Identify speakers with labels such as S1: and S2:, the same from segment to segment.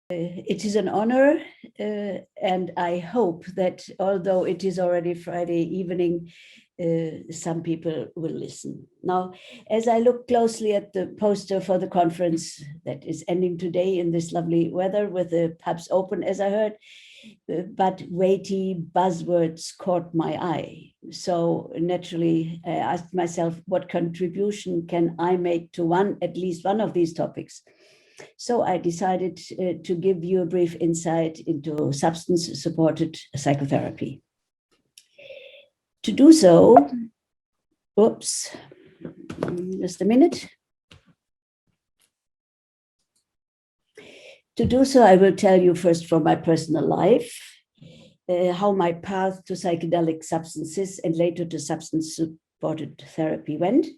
S1: It is an honor, and I hope that although it is already Friday evening, some people will listen. Now, as I look closely at the poster for the conference that is ending today in this lovely weather with the pubs open, as I heard, but weighty buzzwords caught my eye. So naturally, I asked myself, what contribution can I make to at least one of these topics? So I decided to give you a brief insight into substance-supported psychotherapy. To do so, just a minute. To do so, I will tell you first from my personal life, how my path to psychedelic substances and later to substance-supported therapy went.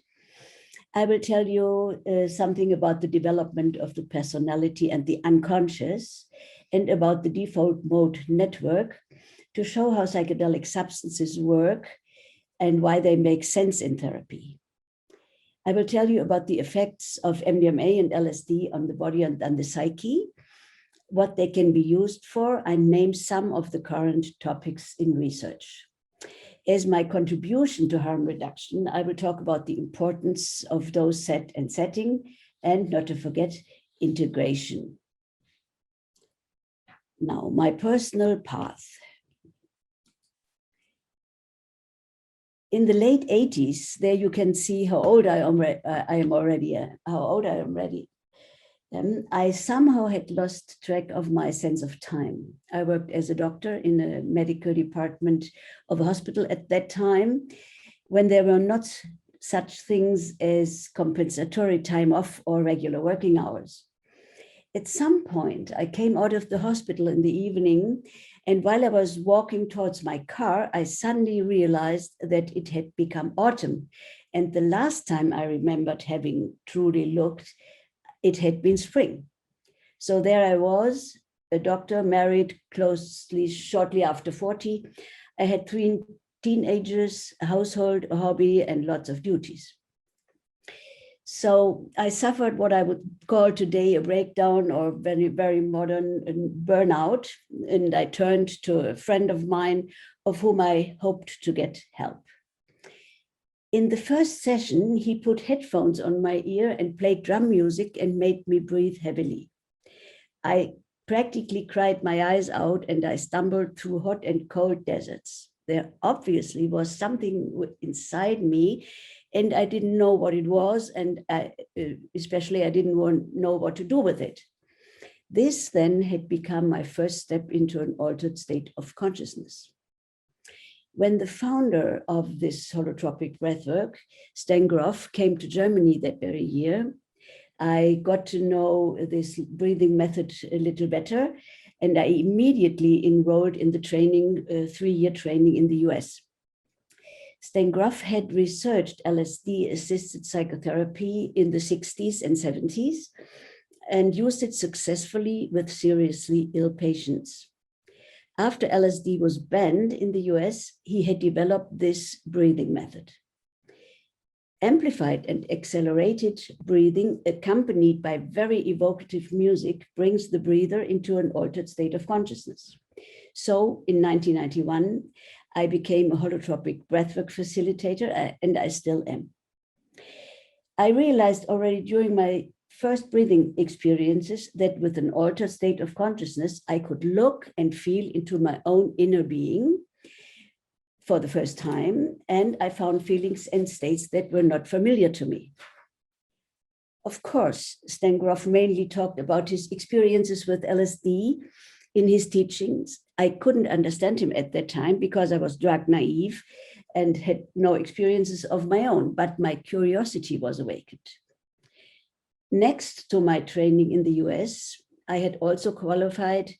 S1: I will tell you something about the development of the personality and the unconscious, and about the default mode network to show how psychedelic substances work and why they make sense in therapy. I will tell you about the effects of MDMA and LSD on the body and the psyche, what they can be used for, and name some of the current topics in research. As my contribution to harm reduction, I will talk about the importance of dose set and setting, and not to forget, integration. Now, my personal path. In the late 80s, there you can see how old I am already. I somehow had lost track of my sense of time. I worked as a doctor in a medical department of a hospital at that time, when there were not such things as compensatory time off or regular working hours. At some point, I came out of the hospital in the evening, and while I was walking towards my car, I suddenly realized that it had become autumn. And the last time I remembered having truly looked, it had been spring. So there I was, a doctor, married shortly after 40. I had 3 teenagers, a household, a hobby, and lots of duties. So I suffered what I would call today a breakdown, or very, very modern burnout. And I turned to a friend of mine of whom I hoped to get help. In the first session, he put headphones on my ear and played drum music and made me breathe heavily. I practically cried my eyes out, and I stumbled through hot and cold deserts. There obviously was something inside me, and I didn't know what it was, and especially I didn't know what to do with it. This then had become my first step into an altered state of consciousness. When the founder of this holotropic breathwork, Stan Grof, came to Germany that very year, I got to know this breathing method a little better, and I immediately enrolled in the training, 3-year training in the US. Stan Grof had researched LSD-assisted psychotherapy in the 60s and 70s and used it successfully with seriously ill patients. After LSD was banned in the US, he had developed this breathing method. Amplified and accelerated breathing, accompanied by very evocative music, brings the breather into an altered state of consciousness. So in 1991, I became a holotropic breathwork facilitator, and I still am. I realized already during my first breathing experiences that with an altered state of consciousness, I could look and feel into my own inner being for the first time, and I found feelings and states that were not familiar to me. Of course, Stan Grof mainly talked about his experiences with LSD in his teachings. I couldn't understand him at that time because I was drug naive and had no experiences of my own, but my curiosity was awakened. Next to my training in the US, I had also qualified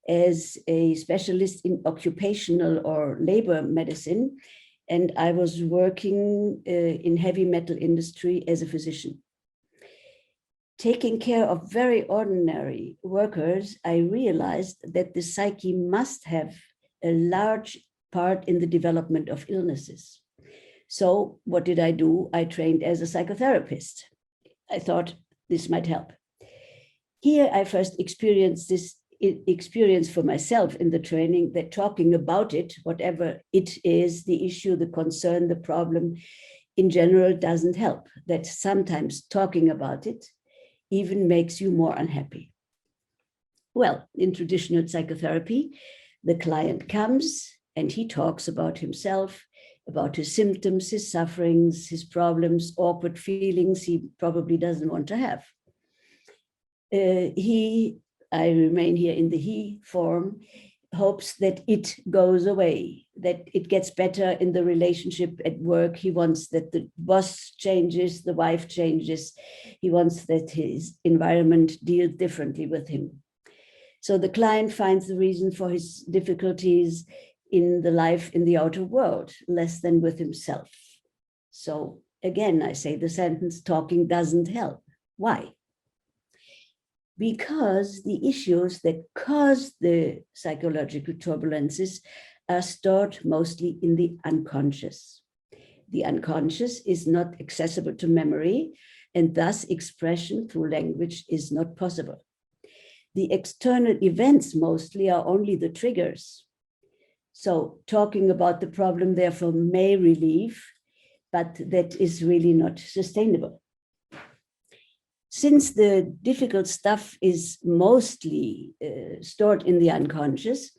S1: as a specialist in occupational or labor medicine, and I was working in heavy metal industry as a physician. Taking care of very ordinary workers, I realized that the psyche must have a large part in the development of illnesses. So what did I do? I trained as a psychotherapist. I thought this might help. Here I first experienced this experience for myself in the training that talking about it, whatever it is, the issue, the concern, the problem, in general doesn't help. That sometimes talking about it even makes you more unhappy. Well, in traditional psychotherapy, the client comes and he talks about himself, about his symptoms, his sufferings, his problems, awkward feelings he probably doesn't want to have. I remain here in the he form, hopes that it goes away, that it gets better in the relationship at work. He wants that the boss changes, the wife changes. He wants that his environment deals differently with him. So the client finds the reason for his difficulties in the life in the outer world, less than with himself. So again, I say the sentence, talking doesn't help. Why? Because the issues that cause the psychological turbulences are stored mostly in the unconscious. The unconscious is not accessible to memory, and thus expression through language is not possible. The external events mostly are only the triggers. So talking about the problem therefore may relieve, but that is really not sustainable. Since the difficult stuff is mostly stored in the unconscious,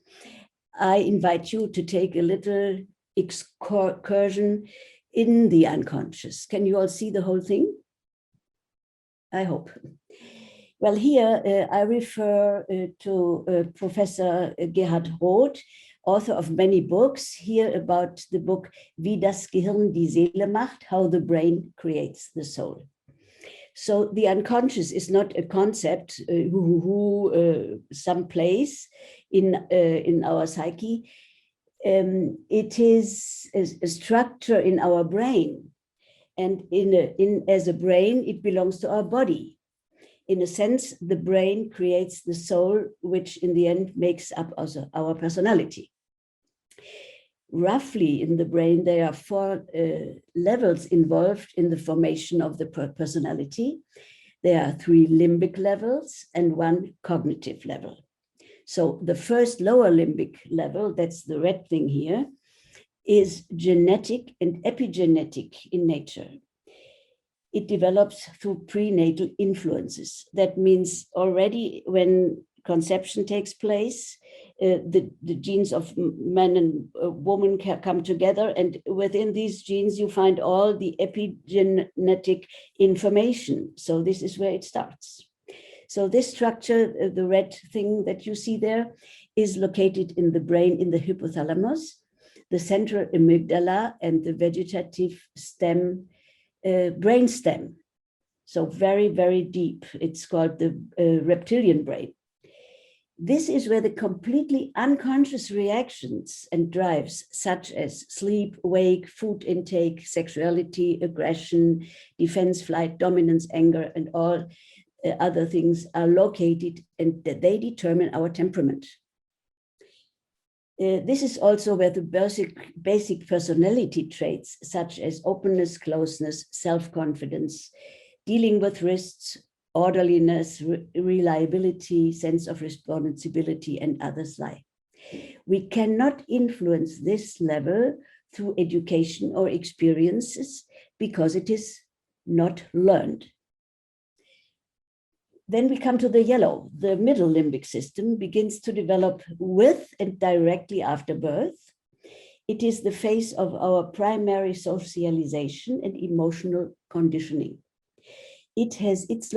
S1: I invite you to take a little excursion in the unconscious. Can you all see the whole thing? I hope. Well, here I refer to Professor Gerhard Roth, author of many books, here about the book Wie das Gehirn die Seele macht, How the Brain Creates the Soul. So the unconscious is not a concept someplace in our psyche. It is a structure in our brain, and as a brain, it belongs to our body. In a sense, the brain creates the soul, which in the end makes up also our personality. Roughly in the brain, there are 4 levels involved in the formation of the personality. There are 3 limbic levels and 1 cognitive level. So the first lower limbic level, that's the red thing here, is genetic and epigenetic in nature. It develops through prenatal influences. That means already when conception takes place, the genes of man and woman come together, and within these genes you find all the epigenetic information. So this is where it starts. So this structure, the red thing that you see there, is located in the brain in the hypothalamus, the central amygdala, and the vegetative stem, brain stem. So very, very deep. It's called the reptilian brain. This is where the completely unconscious reactions and drives, such as sleep, wake, food intake, sexuality, aggression, defense, flight, dominance, anger, and all other things are located, and they determine our temperament. This is also where the basic personality traits, such as openness, closeness, self-confidence, dealing with risks, orderliness, reliability, sense of responsibility, and others lie. We cannot influence this level through education or experiences because it is not learned. Then we come to the yellow. The middle limbic system begins to develop with and directly after birth. It is the phase of our primary socialization and emotional conditioning. It has its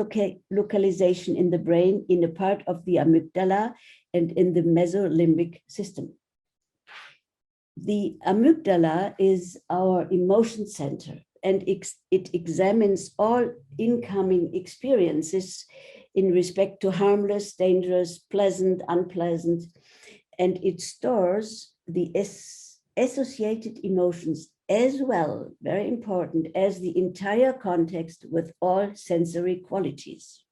S1: localization in the brain in a part of the amygdala and in the mesolimbic system. The amygdala is our emotion center, and it examines all incoming experiences in respect to harmless, dangerous, pleasant, unpleasant, and it stores the associated emotions as well, very important, as the entire context with all sensory qualities.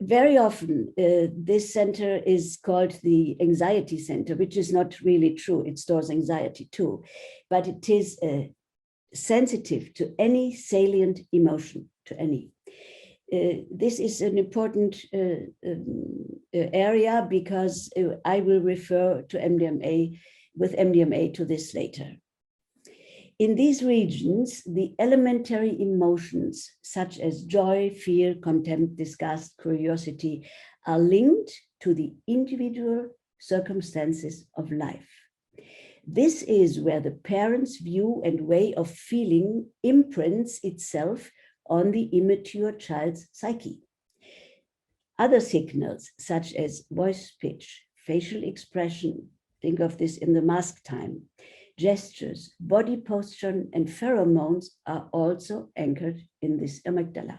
S1: Very often, this center is called the anxiety center, which is not really true. It stores anxiety too, but it is sensitive to any salient emotion, to any. This is an important area because I will refer to MDMA to this later. In these regions, the elementary emotions such as joy, fear, contempt, disgust, curiosity are linked to the individual circumstances of life. This is where the parent's view and way of feeling imprints itself on the immature child's psyche. Other signals such as voice pitch, facial expression, think of this in the mask time, gestures, body posture, and pheromones are also anchored in this amygdala.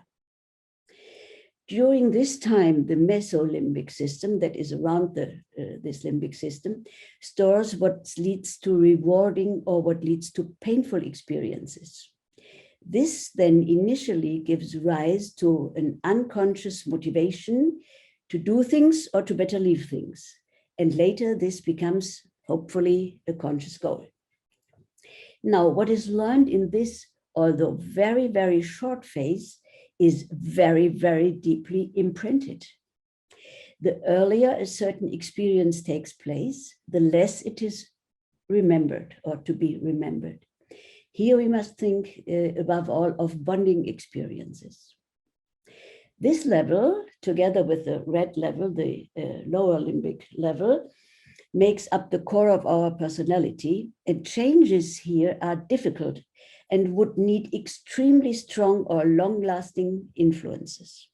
S1: During this time, the mesolimbic system that is around this limbic system stores what leads to rewarding or what leads to painful experiences. This then initially gives rise to an unconscious motivation to do things or to better leave things. And later this becomes hopefully a conscious goal. Now, what is learned in this, although very, very short phase, is very, very deeply imprinted. The earlier a certain experience takes place, the less it is remembered or to be remembered. Here we must think above all of bonding experiences. This level, together with the red level, the lower limbic level, makes up the core of our personality, and changes here are difficult and would need extremely strong or long-lasting influences.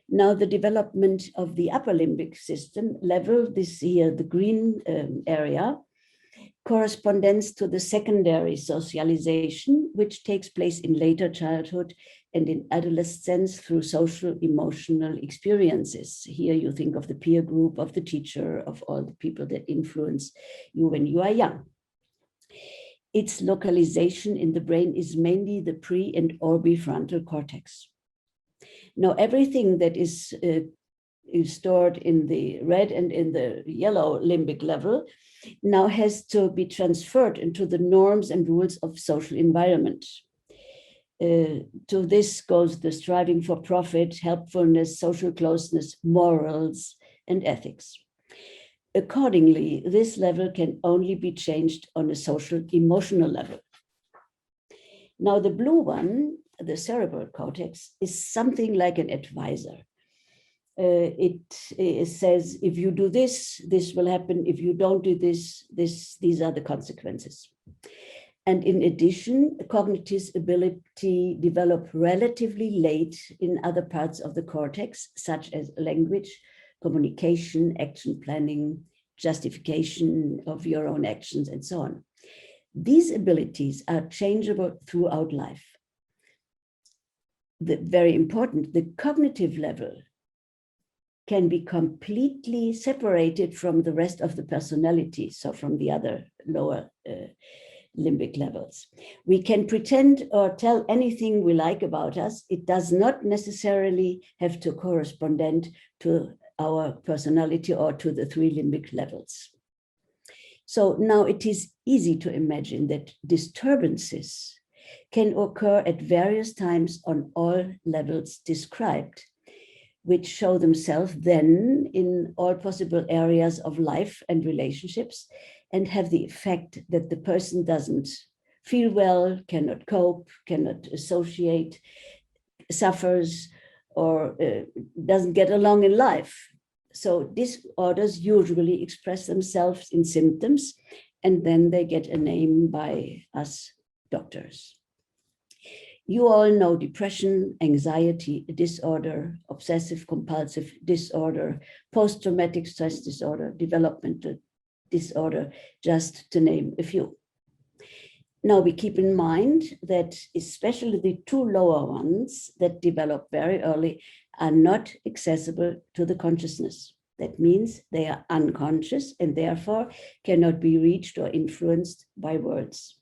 S1: Now, the development of the upper limbic system level, this here, the green area, corresponds to the secondary socialization, which takes place in later childhood and in adolescence through social emotional experiences. Here you think of the peer group, of the teacher, of all the people that influence you when you are young. Its localization in the brain is mainly the pre- and orbifrontal cortex. Now, everything that is stored in the red and in the yellow limbic level now has to be transferred into the norms and rules of social environment. To this goes the striving for profit, helpfulness, social closeness, morals, and ethics. Accordingly, this level can only be changed on a social emotional level. Now, the blue one, the cerebral cortex, is something like an advisor. It says, if you do this, this will happen. If you don't do this, these are the consequences. And in addition, cognitive ability develop relatively late in other parts of the cortex, such as language, communication, action planning, justification of your own actions, and so on. These abilities are changeable throughout life. Very important, the cognitive level can be completely separated from the rest of the personality, so from the other lower limbic levels. We can pretend or tell anything we like about us. It does not necessarily have to correspond to our personality or to the three limbic levels. So now it is easy to imagine that disturbances can occur at various times on all levels described, which show themselves then in all possible areas of life and relationships, and have the effect that the person doesn't feel well, cannot cope, cannot associate, suffers, or doesn't get along in life. So disorders usually express themselves in symptoms, and then they get a name by us doctors. You all know depression, anxiety disorder, obsessive compulsive disorder, post-traumatic stress disorder, developmental disorder, just to name a few. Now we keep in mind that especially the two lower ones that develop very early are not accessible to the consciousness. That means they are unconscious and therefore cannot be reached or influenced by words.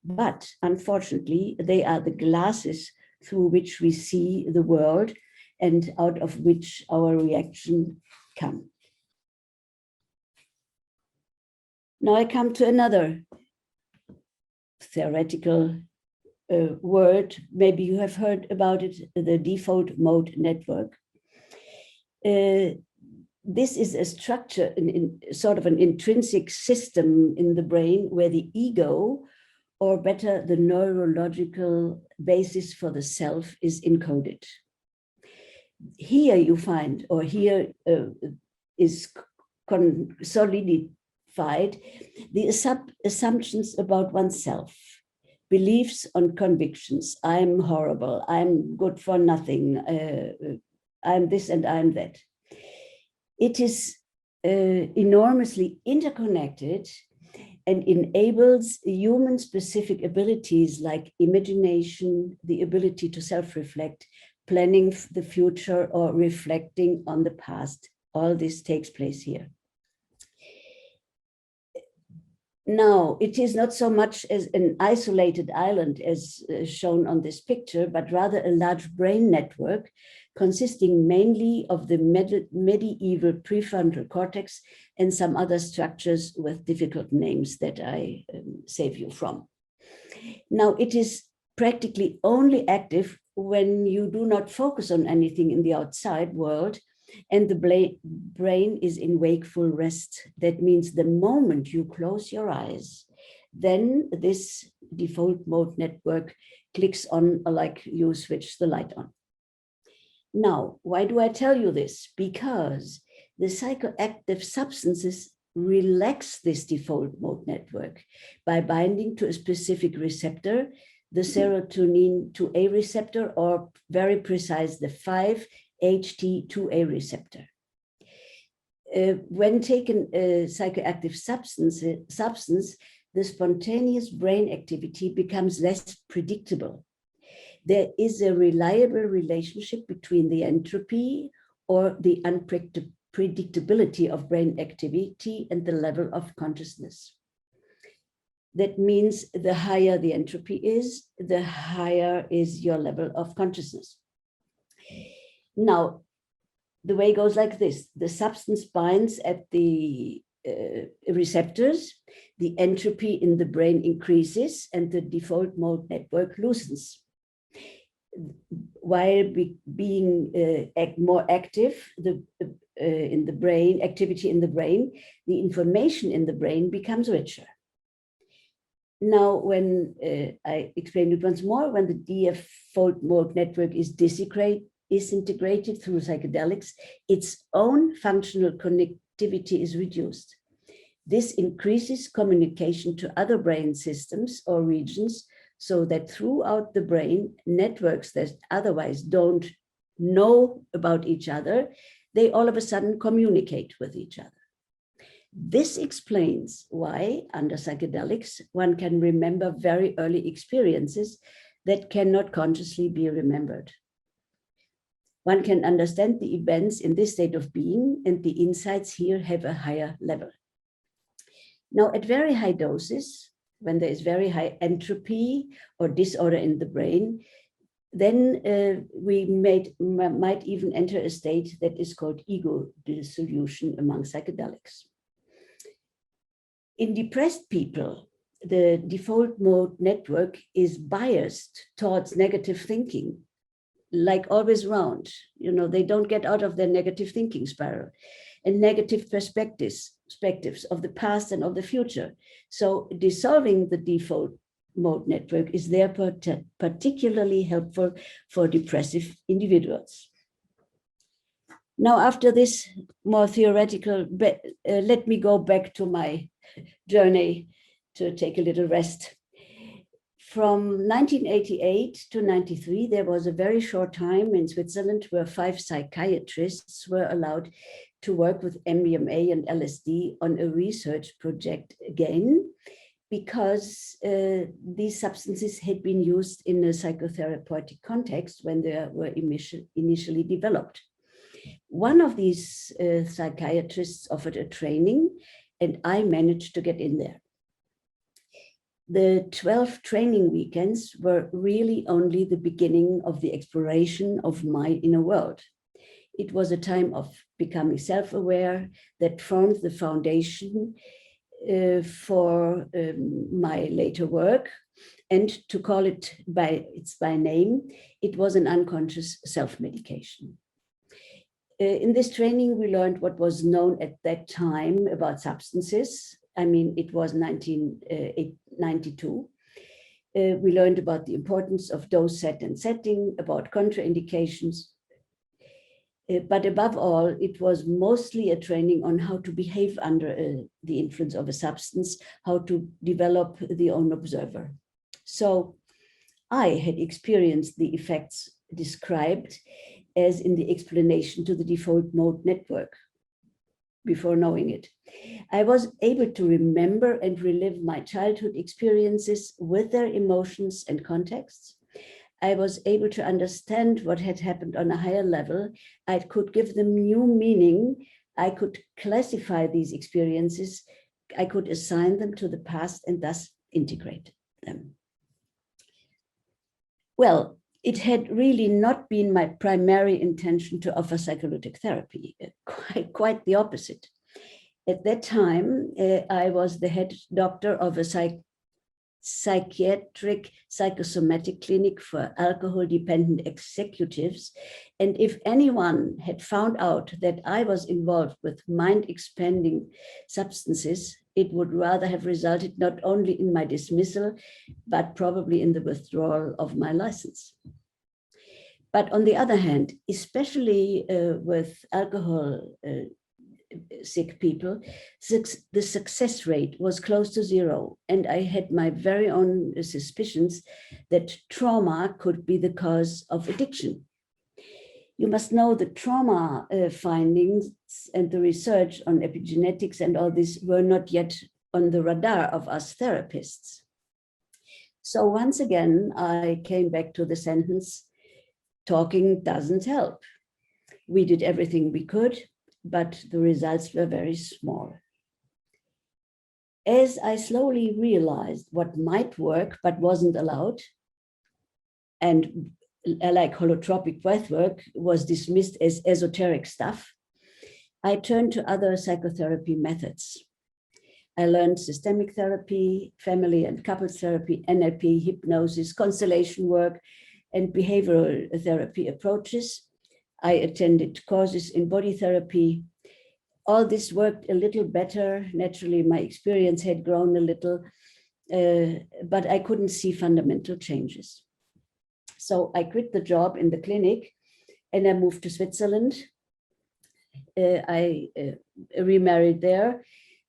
S1: But unfortunately, they are the glasses through which we see the world and out of which our reaction come. Now I come to another theoretical word, maybe you have heard about it, the default mode network. This is a structure, sort of an intrinsic system in the brain where the ego, or better, the neurological basis for the self, is encoded. Here you find, or here is solidified the assumptions about oneself, beliefs on convictions. I'm horrible, I'm good for nothing, I'm this and I'm that. It is enormously interconnected and enables human-specific abilities like imagination, the ability to self-reflect, planning the future, or reflecting on the past. All this takes place here. Now, it is not so much as an isolated island as shown on this picture, but rather a large brain network consisting mainly of the medieval prefrontal cortex and some other structures with difficult names that I save you from. Now, it is practically only active when you do not focus on anything in the outside world and the brain is in wakeful rest. That means the moment you close your eyes, then this default mode network clicks on, like you switch the light on. Now, why do I tell you this? Because the psychoactive substances relax this default mode network by binding to a specific receptor, the serotonin 2A receptor, or very precise, the 5-HT2A receptor. When taken a psychoactive substance, the spontaneous brain activity becomes less predictable. There is a reliable relationship between the entropy or the unpredictability of brain activity and the level of consciousness. That means the higher the entropy is, the higher is your level of consciousness. Now, the way goes like this. The substance binds at the receptors, the entropy in the brain increases, and the default mode network loosens. While being more active in the brain, activity in the brain, the information in the brain becomes richer. Now, when I explain it once more, when the default mode network is disintegrated through psychedelics, its own functional connectivity is reduced. This increases communication to other brain systems or regions, so that throughout the brain, networks that otherwise don't know about each other, they all of a sudden communicate with each other. This explains why, under psychedelics, one can remember very early experiences that cannot consciously be remembered. One can understand the events in this state of being, and the insights here have a higher level. Now, at very high doses, when there is very high entropy or disorder in the brain, then we might even enter a state that is called ego dissolution among psychedelics. In depressed people, the default mode network is biased towards negative thinking, like always round. You know, they don't get out of their negative thinking spiral, and negative perspectives of the past and of the future. So dissolving the default mode network is therefore particularly helpful for depressive individuals. Now, after this more theoretical, let me go back to my journey to take a little rest. From 1988 to 93, there was a very short time in Switzerland where 5 psychiatrists were allowed to work with MDMA and LSD on a research project again, because these substances had been used in a psychotherapeutic context when they were initially developed. One of these psychiatrists offered a training, and I managed to get in there. The 12 training weekends were really only the beginning of the exploration of my inner world. It was a time of becoming self-aware that formed the foundation for my later work. And to call it by its name, it was an unconscious self-medication. In this training, we learned what was known at that time about substances. I mean, it was 1992. We learned about the importance of dose, set, and setting, about contraindications. But above all, it was mostly a training on how to behave under the influence of a substance, how to develop the own observer. So I had experienced the effects described as in the explanation to the default mode network before knowing it. I was able to remember and relive my childhood experiences with their emotions and contexts. I was able to understand what had happened on a higher level. I could give them new meaning. I could classify these experiences. I could assign them to the past and thus integrate them. Well, it had really not been my primary intention to offer psycholytic therapy, quite the opposite. At that time, I was the head doctor of a psychiatric psychosomatic clinic for alcohol-dependent executives. And if anyone had found out that I was involved with mind-expanding substances, it would rather have resulted not only in my dismissal, but probably in the withdrawal of my license. But on the other hand, especially with alcohol sick people, the success rate was close to zero. And I had my very own suspicions that trauma could be the cause of addiction. You must know the trauma findings and the research on epigenetics and all this were not yet on the radar of us therapists. So once again, I came back to the sentence, talking doesn't help. We did everything we could, but the results were very small. As I slowly realized what might work but wasn't allowed, and like holotropic breathwork was dismissed as esoteric stuff, I turned to other psychotherapy methods. I learned systemic therapy, family and couples therapy, NLP, hypnosis, constellation work, and behavioral therapy approaches. I attended courses in body therapy. All this worked a little better. Naturally, my experience had grown a little, but I couldn't see fundamental changes. So I quit the job in the clinic and I moved to Switzerland. I remarried there.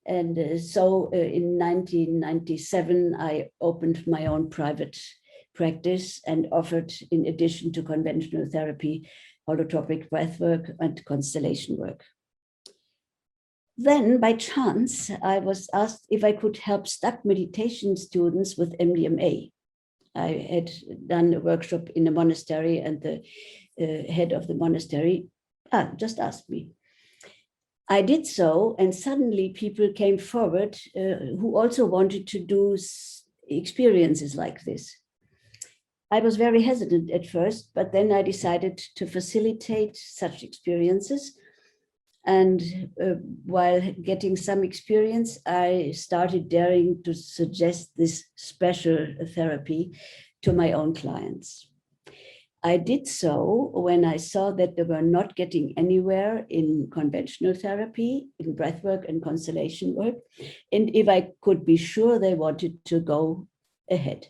S1: And so in 1997, I opened my own private practice and offered, in addition to conventional therapy, holotropic breathwork and constellation work. Then, by chance, I was asked if I could help stuck meditation students with MDMA. I had done a workshop in a monastery, and the head of the monastery just asked me. I did so, and suddenly people came forward who also wanted to do experiences like this. I was very hesitant at first, but then I decided to facilitate such experiences. And while getting some experience, I started daring to suggest this special therapy to my own clients. I did so when I saw that they were not getting anywhere in conventional therapy, in breathwork and constellation work, and if I could be sure they wanted to go ahead.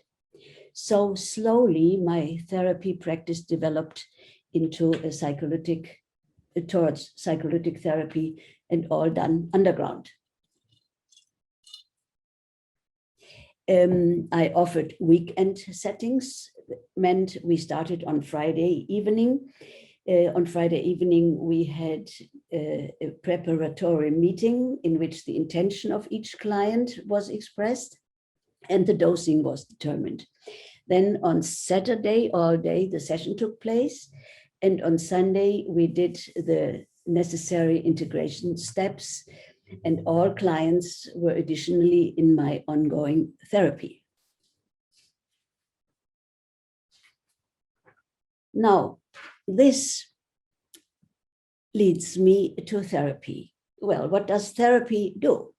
S1: So slowly, my therapy practice developed into a towards psycholytic therapy, and all done underground. I offered weekend settings, meant we started on Friday evening. On Friday evening, we had a preparatory meeting in which the intention of each client was expressed and the dosing was determined. Then on Saturday, all day, the session took place. And on Sunday, we did the necessary integration steps, and all clients were additionally in my ongoing therapy. Now, this leads me to therapy. Well, what does therapy do?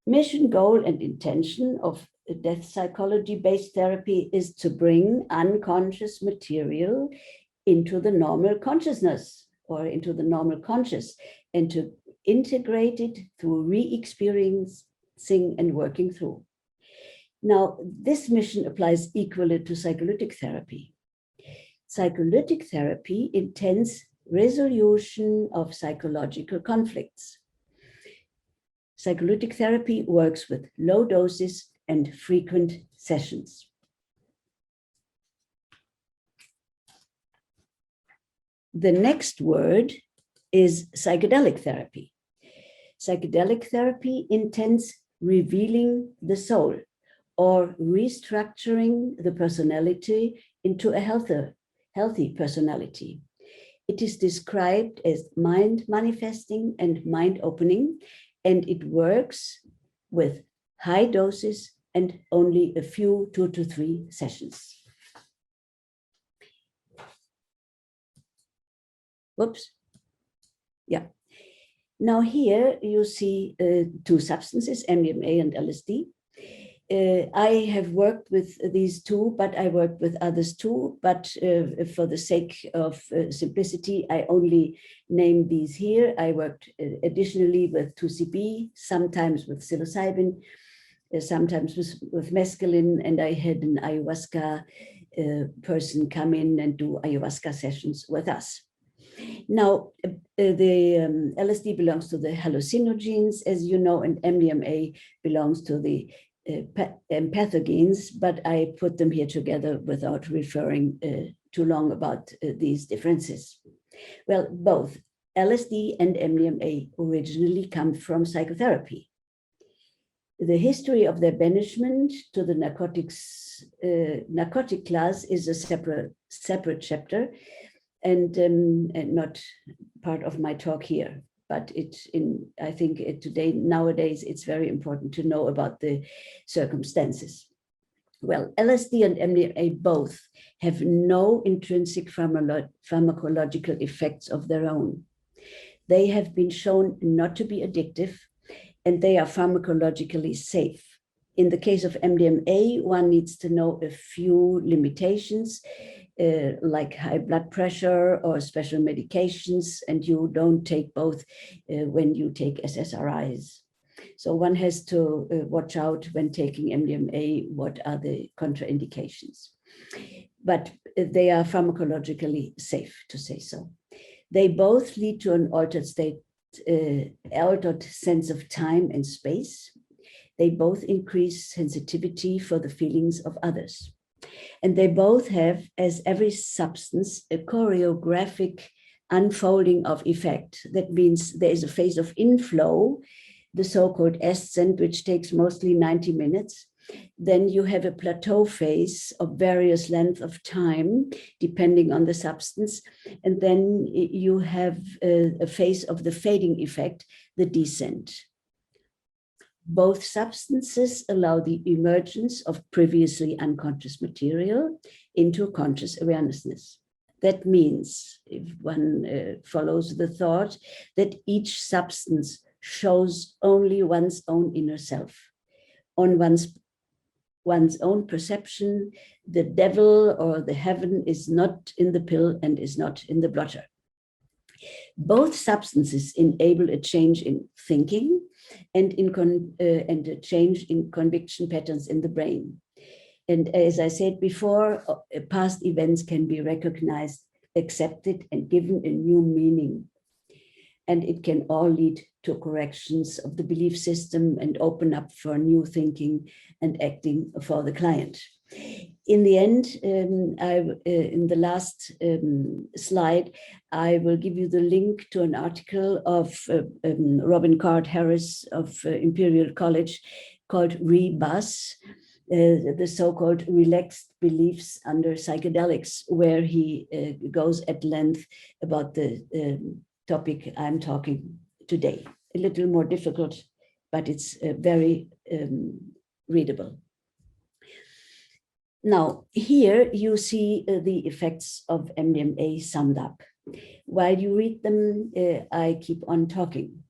S1: Mission, goal, and intention of death psychology-based therapy is to bring unconscious material into the normal consciousness or into the normal conscious and to integrate it through re-experiencing and working through. Now, this mission applies equally to psycholytic therapy. Psycholytic therapy intends resolution of psychological conflicts. Psycholytic therapy works with low doses and frequent sessions. The next word is psychedelic therapy. Psychedelic therapy intends revealing the soul or restructuring the personality into a healthy personality. It is described as mind manifesting and mind opening, and it works with high doses and only a few 2 to 3 sessions. Whoops. Yeah. Now here you see 2 substances, MDMA and LSD. I have worked with these 2, but I worked with others too. But for the sake of simplicity, I only name these here. I worked additionally with 2CB, sometimes with psilocybin, sometimes with mescaline, and I had an ayahuasca person come in and do ayahuasca sessions with us. Now, the LSD belongs to the hallucinogens, as you know, and MDMA belongs to the pathogens, but I put them here together without referring too long about these differences. Well, both LSD and MDMA originally come from psychotherapy. The history of their banishment to the narcotic class is a separate chapter, and not part of my talk here. But I think nowadays, it's very important to know about the circumstances. Well, LSD and MDMA both have no intrinsic pharmacological effects of their own. They have been shown not to be addictive, and they are pharmacologically safe. In the case of MDMA, one needs to know a few limitations, like high blood pressure or special medications, and you don't take both when you take SSRIs. So one has to watch out when taking MDMA, what are the contraindications. But they are pharmacologically safe, to say so. They both lead to an altered sense of time and space. They both increase sensitivity for the feelings of others. And they both have, as every substance, a choreographic unfolding of effect. That means there is a phase of inflow, the so-called ascent, which takes mostly 90 minutes. Then you have a plateau phase of various length of time, depending on the substance. And then you have a phase of the fading effect, the descent. Both substances allow the emergence of previously unconscious material into conscious awarenessness. That means, if one follows the thought, that each substance shows only one's own inner self. On one's own perception, the devil or the heaven is not in the pill and is not in the blotter. Both substances enable a change in thinking and a change in conviction patterns in the brain. And as I said before, past events can be recognized, accepted, and given a new meaning. And it can all lead to corrections of the belief system and open up for new thinking and acting for the client. In the end, in the last slide, I will give you the link to an article of Robin Card Harris of Imperial College called Rebus, the so-called relaxed beliefs under psychedelics, where he goes at length about the topic I'm talking today. A little more difficult, but it's very readable. Now, here you see the effects of MDMA summed up. While you read them, I keep on talking.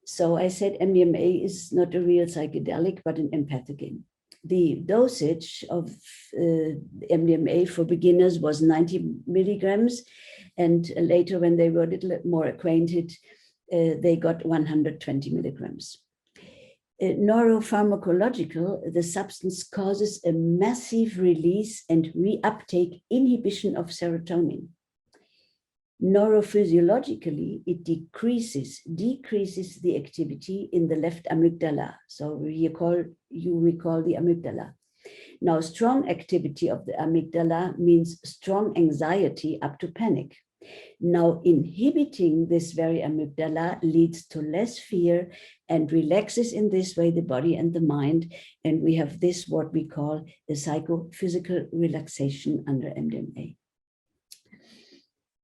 S1: So I said MDMA is not a real psychedelic, but an empathogen. the dosage of MDMA for beginners was 90 milligrams. And later, when they were a little more acquainted, they got 120 milligrams. Neuropharmacological, the substance causes a massive release and reuptake inhibition of serotonin. Neurophysiologically, it decreases the activity in the left amygdala. So you recall the amygdala. Now, strong activity of the amygdala means strong anxiety up to panic. Now, inhibiting this very amygdala leads to less fear and relaxes in this way the body and the mind. And we have this, what we call the psychophysical relaxation under MDMA.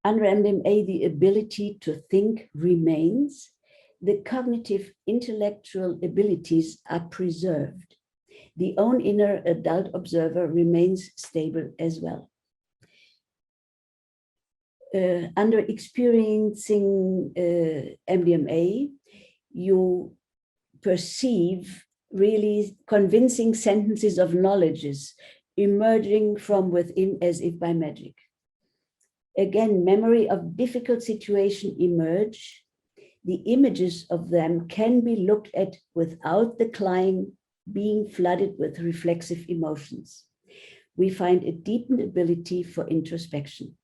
S1: Under MDMA, the ability to think remains. The cognitive intellectual abilities are preserved. The own inner adult observer remains stable as well. Under experiencing MDMA, you perceive really convincing sentences of knowledges emerging from within as if by magic. Again, memory of difficult situation emerge. The images of them can be looked at without the client being flooded with reflexive emotions. We find a deepened ability for introspection.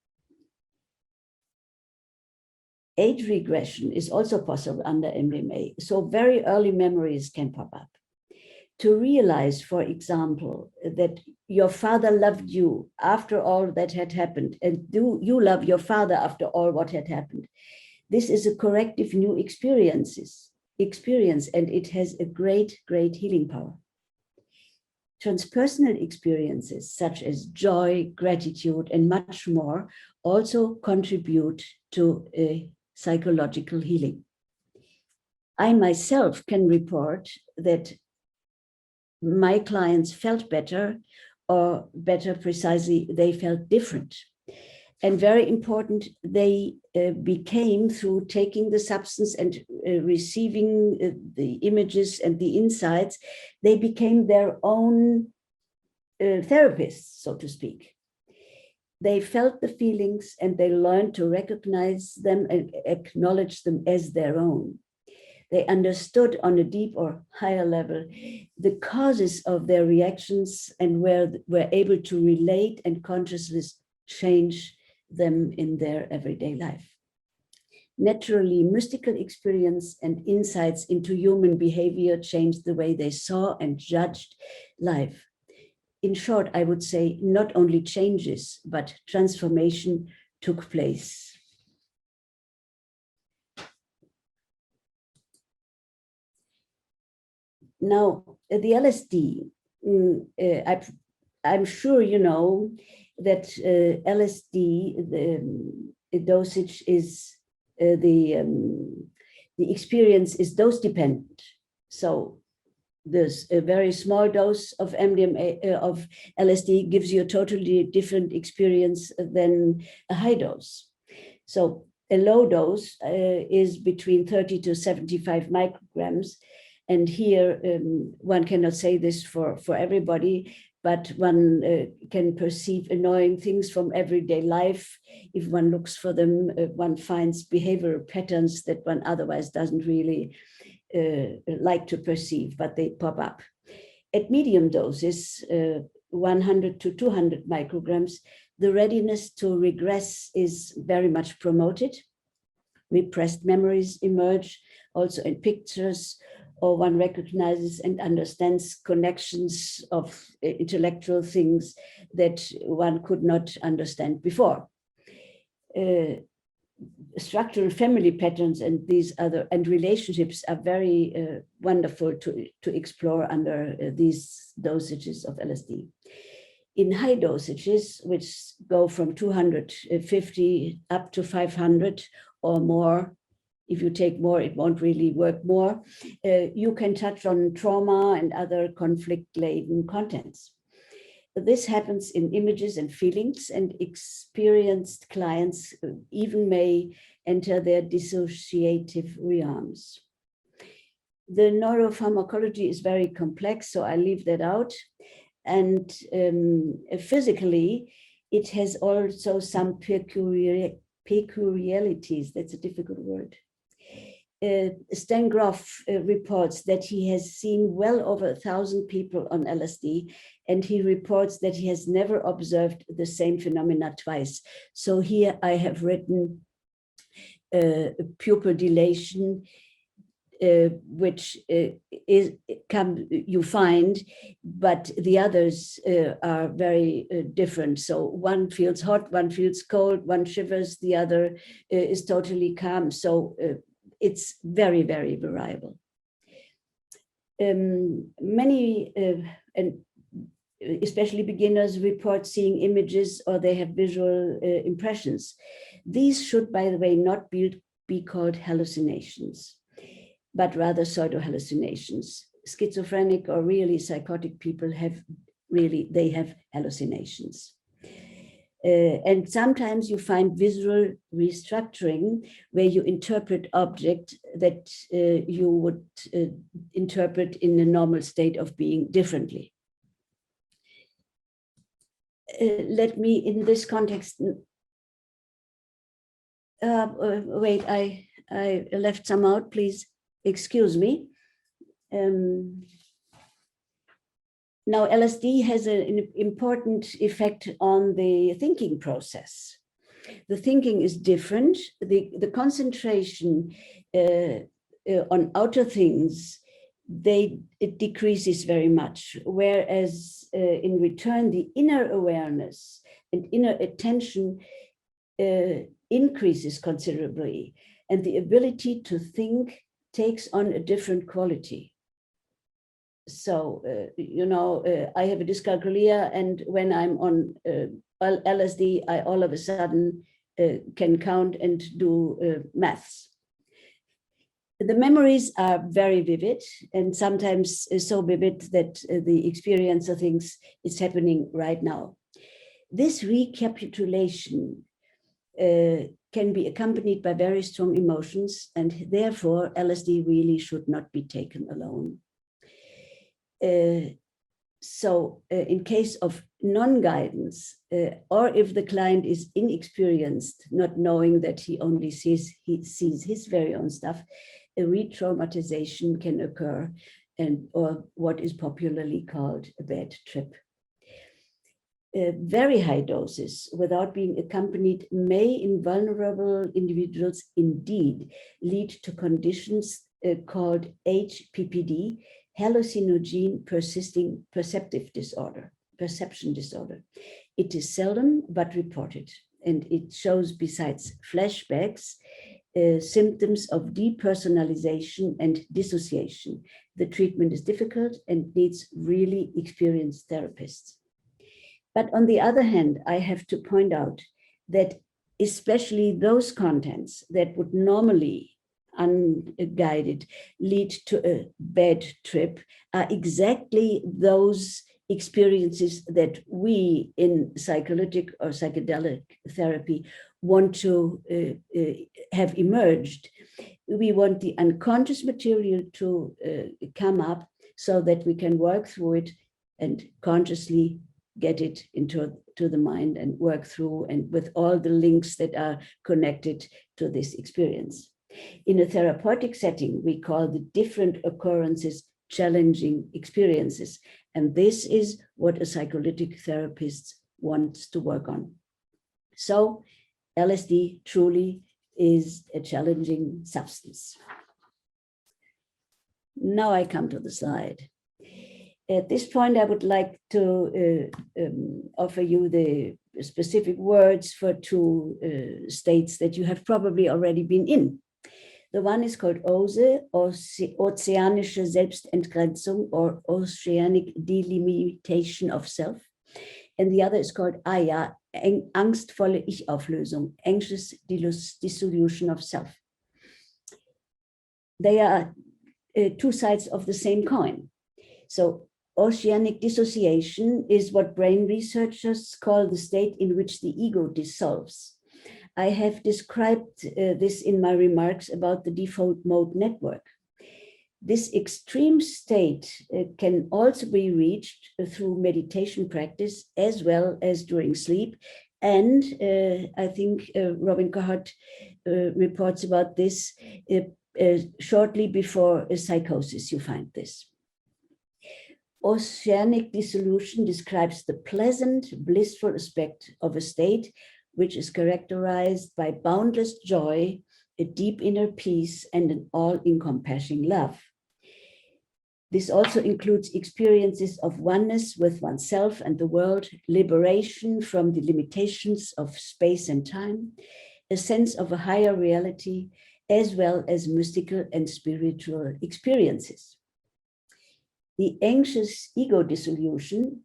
S1: Age regression is also possible under MDMA, so very early memories can pop up. To realize, for example, that your father loved you after all that had happened, and do you love your father after all what had happened. This is a corrective new experience, and it has a great, great healing power. Transpersonal experiences such as joy, gratitude, and much more also contribute to a psychological healing. I myself can report that my clients felt better, or better precisely, they felt different. And very important, they became, through taking the substance and receiving the images and the insights, they became their own therapists, so to speak. They felt the feelings and they learned to recognize them and acknowledge them as their own. They understood on a deep or higher level the causes of their reactions and were able to relate and consciously change them in their everyday life. Naturally, mystical experience and insights into human behavior changed the way they saw and judged life. In short, I would say not only changes, but transformation took place. Now, the LSD, I'm sure you know that LSD, the dosage is, the experience is dose dependent. So there's a very small dose of MDMA, of LSD gives you a totally different experience than a high dose. So a low dose is between 30 to 75 micrograms. And here, one cannot say this for everybody, but one can perceive annoying things from everyday life. If one looks for them, one finds behavioral patterns that one otherwise doesn't really like to perceive, but they pop up. At medium doses, 100 to 200 micrograms, the readiness to regress is very much promoted. Repressed memories emerge also in pictures, or one recognizes and understands connections of intellectual things that one could not understand before. Structural family patterns and these other and relationships are very wonderful to explore under these dosages of LSD. In high dosages, which go from 250 up to 500 or more, if you take more, it won't really work more. You can touch on trauma and other conflict-laden contents. This happens in images and feelings, and experienced clients even may enter their dissociative realms. The neuropharmacology is very complex, so I leave that out. And physically, it has also some peculiarities. That's a difficult word. Stan Grof reports that he has seen well over 1,000 people on LSD, and he reports that he has never observed the same phenomena twice. So here I have written pupil dilation, which you find, but the others are very different. So one feels hot, one feels cold, one shivers, the other is totally calm. So it's very, very variable. Many, and especially beginners, report seeing images or they have visual impressions. These should, by the way, not be called hallucinations, but rather pseudo hallucinations. Schizophrenic or really psychotic people have hallucinations. And sometimes you find visual restructuring where you interpret object that you would interpret in a normal state of being differently. Let me, in this context, wait, I left some out, please excuse me. Now, LSD has an important effect on the thinking process. The thinking is different. The concentration on outer things, it decreases very much, whereas in return, the inner awareness and inner attention increases considerably, and the ability to think takes on a different quality. So, I have a dyscalculia, and when I'm on LSD, I all of a sudden can count and do maths. The memories are very vivid, and sometimes so vivid that the experiencer thinks it's happening right now. This recapitulation can be accompanied by very strong emotions, and therefore LSD really should not be taken alone. So in case of non-guidance, or if the client is inexperienced, not knowing that he only sees his very own stuff, a re-traumatization can occur, or what is popularly called a bad trip. Very high doses without being accompanied may in vulnerable individuals indeed lead to conditions called HPPD, hallucinogene persisting perception disorder. It is seldom but reported, and it shows, besides flashbacks, symptoms of depersonalization and dissociation. The treatment is difficult and needs really experienced therapists. But on the other hand, I have to point out that especially those contents that would normally, unguided, lead to a bad trip are exactly those experiences that we in psycholytic or psychedelic therapy want to have emerged. We want the unconscious material to come up so that we can work through it and consciously get it into the mind and work through, and with all the links that are connected to this experience. In a therapeutic setting, we call the different occurrences challenging experiences. And this is what a psycholytic therapist wants to work on. So LSD truly is a challenging substance. Now I come to the slide. At this point, I would like to offer you the specific words for two states that you have probably already been in. The one is called OSE, Ozeanische Selbstentgrenzung, or Oceanic Delimitation of Self. And the other is called AYA, Angstvolle Ich-Auflösung, Anxious Dissolution of Self. They are two sides of the same coin. So oceanic dissociation is what brain researchers call the state in which the ego dissolves. I have described this in my remarks about the default mode network. This extreme state can also be reached through meditation practice as well as during sleep. And I think Robin Carhart reports about this shortly before a psychosis, you find this. Oceanic dissolution describes the pleasant, blissful aspect of a state which is characterized by boundless joy, a deep inner peace, and an all-encompassing love. This also includes experiences of oneness with oneself and the world, liberation from the limitations of space and time, a sense of a higher reality, as well as mystical and spiritual experiences. The anxious ego dissolution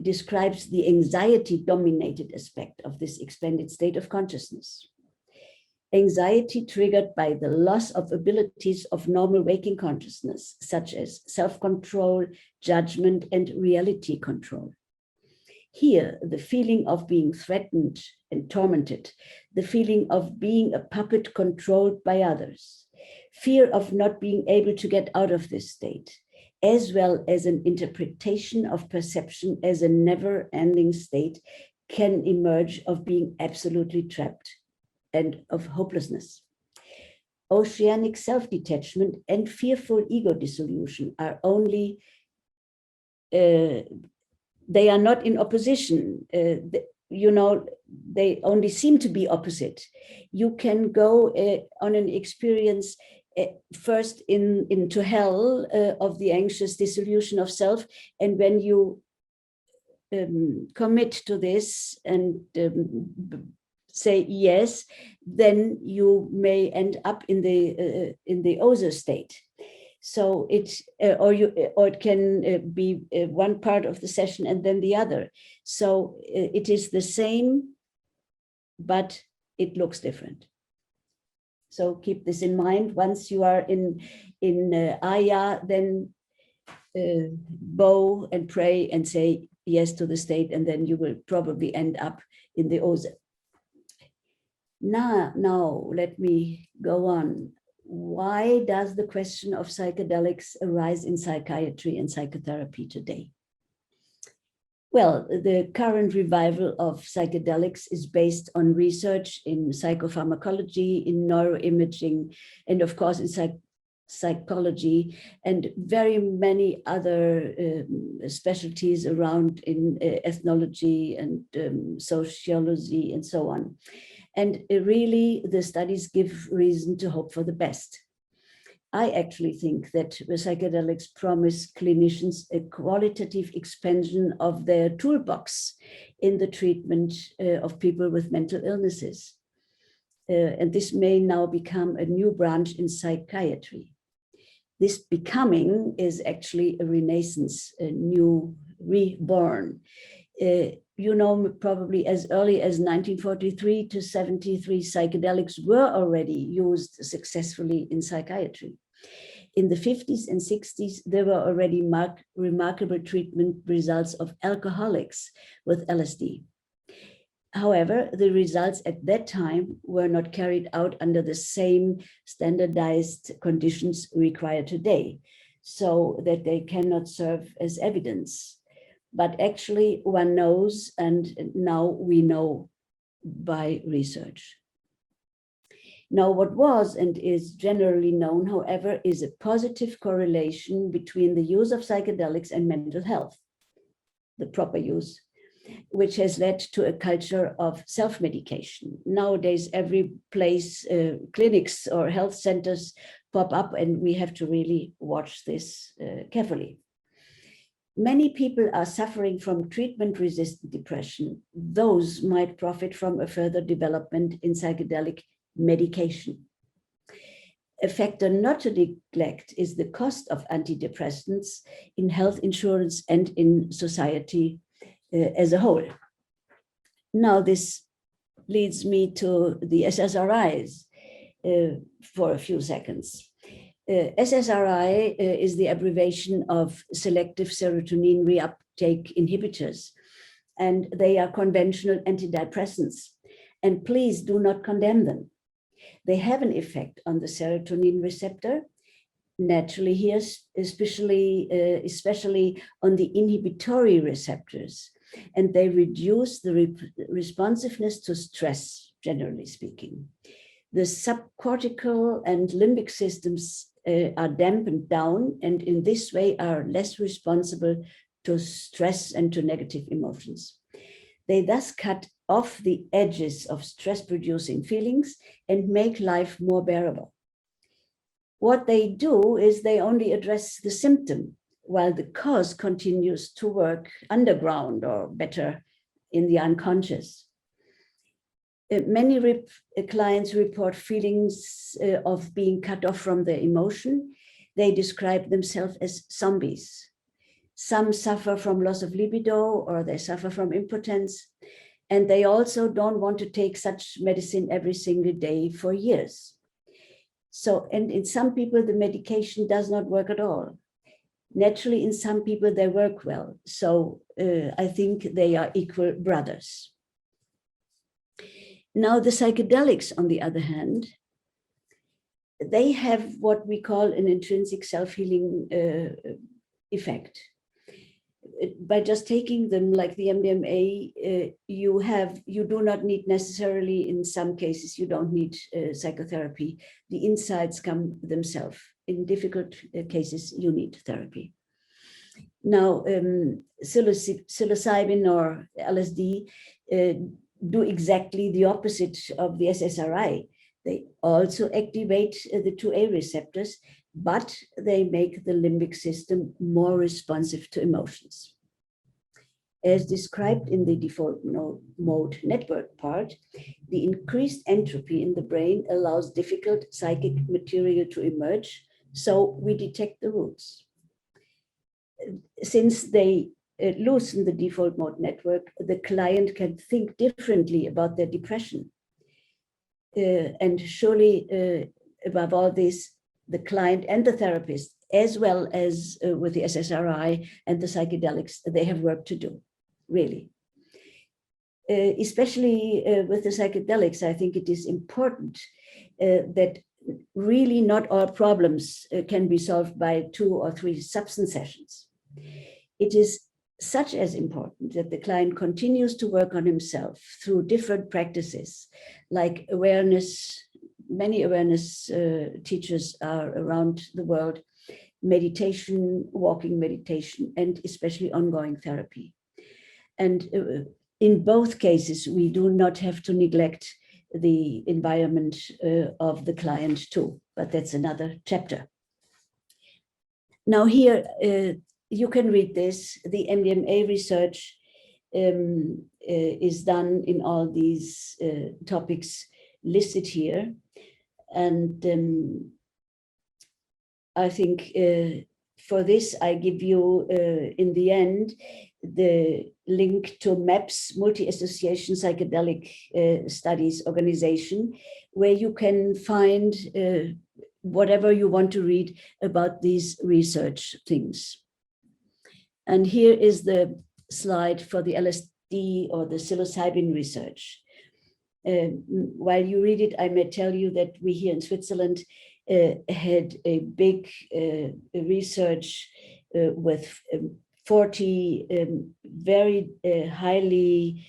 S1: describes the anxiety-dominated aspect of this expanded state of consciousness. Anxiety triggered by the loss of abilities of normal waking consciousness, such as self-control, judgment, and reality control. Here, the feeling of being threatened and tormented, the feeling of being a puppet controlled by others, fear of not being able to get out of this state, as well as an interpretation of perception as a never-ending state, can emerge of being absolutely trapped and of hopelessness. Oceanic self-detachment and fearful ego dissolution are only, they are not in opposition. They only seem to be opposite. You can go on an experience first into hell of the anxious dissolution of self, and when you commit to this and say yes, then you may end up in the other state. So it can be one part of the session and then the other. So it is the same, but it looks different. So keep this in mind. Once you are in Aya, then bow and pray and say yes to the state, and then you will probably end up in the Oza. Now let me go on. Why does the question of psychedelics arise in psychiatry and psychotherapy today? Well, the current revival of psychedelics is based on research in psychopharmacology, in neuroimaging, and of course in psychology, and very many other specialties around in ethnology and sociology and so on. And really, the studies give reason to hope for the best. I actually think that the psychedelics promise clinicians a qualitative expansion of their toolbox in the treatment of people with mental illnesses. And this may now become a new branch in psychiatry. This becoming is actually a renaissance, a new reborn. You know, probably as early as 1943 to 73, psychedelics were already used successfully in psychiatry. In the 50s and 60s, there were already remarkable treatment results of alcoholics with LSD. However, the results at that time were not carried out under the same standardized conditions required today, so that they cannot serve as evidence. But actually one knows, and now we know by research. Now, what was and is generally known, however, is a positive correlation between the use of psychedelics and mental health, the proper use, which has led to a culture of self-medication. Nowadays, every place, clinics or health centers pop up, and we have to really watch this carefully. Many people are suffering from treatment-resistant depression. Those might profit from a further development in psychedelic medication. A factor not to neglect is the cost of antidepressants in health insurance and in society as a whole. Now, this leads me to the SSRIs for a few seconds. SSRI is the abbreviation of selective serotonin reuptake inhibitors, and they are conventional antidepressants. And please do not condemn them. They have an effect on the serotonin receptor, naturally here, especially on the inhibitory receptors, and they reduce the responsiveness to stress, generally speaking. The subcortical and limbic systems are dampened down, and in this way are less responsible to stress and to negative emotions. They thus cut off the edges of stress-producing feelings and make life more bearable. What they do is they only address the symptom, while the cause continues to work underground, or better, in the unconscious. Many clients report feelings of being cut off from their emotion. They describe themselves as zombies. Some suffer from loss of libido, or they suffer from impotence. And they also don't want to take such medicine every single day for years. So, and in some people, the medication does not work at all. Naturally, in some people, they work well. So I think they are equal brothers. Now, the psychedelics, on the other hand, they have what we call an intrinsic self-healing effect. By just taking them, like the MDMA, you do not need necessarily, in some cases, you don't need psychotherapy. The insights come themselves. In difficult cases, you need therapy. Now, psilocybin or LSD do exactly the opposite of the SSRI. They also activate the 2A receptors, but they make the limbic system more responsive to emotions. As described in the default mode network part, the increased entropy in the brain allows difficult psychic material to emerge, so we detect the roots. Since they loosen the default mode network, the client can think differently about their depression. And surely, above all this, the client and the therapist, as well as with the SSRI and the psychedelics, they have work to do, really. Especially with the psychedelics, I think it is important that really not all problems can be solved by 2 or 3 substance sessions. It is such as important that the client continues to work on himself through different practices, like awareness. Many awareness teachers are around the world, meditation, walking meditation, and especially ongoing therapy. And in both cases, we do not have to neglect the environment of the client too, but that's another chapter. Now here, you can read this. The MDMA research is done in all these topics listed here. And I think for this, I give you in the end, the link to MAPS, Multi-Association Psychedelic Studies Organization, where you can find whatever you want to read about these research things. And here is the slide for the LSD or the psilocybin research. While you read it, I may tell you that we here in Switzerland had a big research with 40 very highly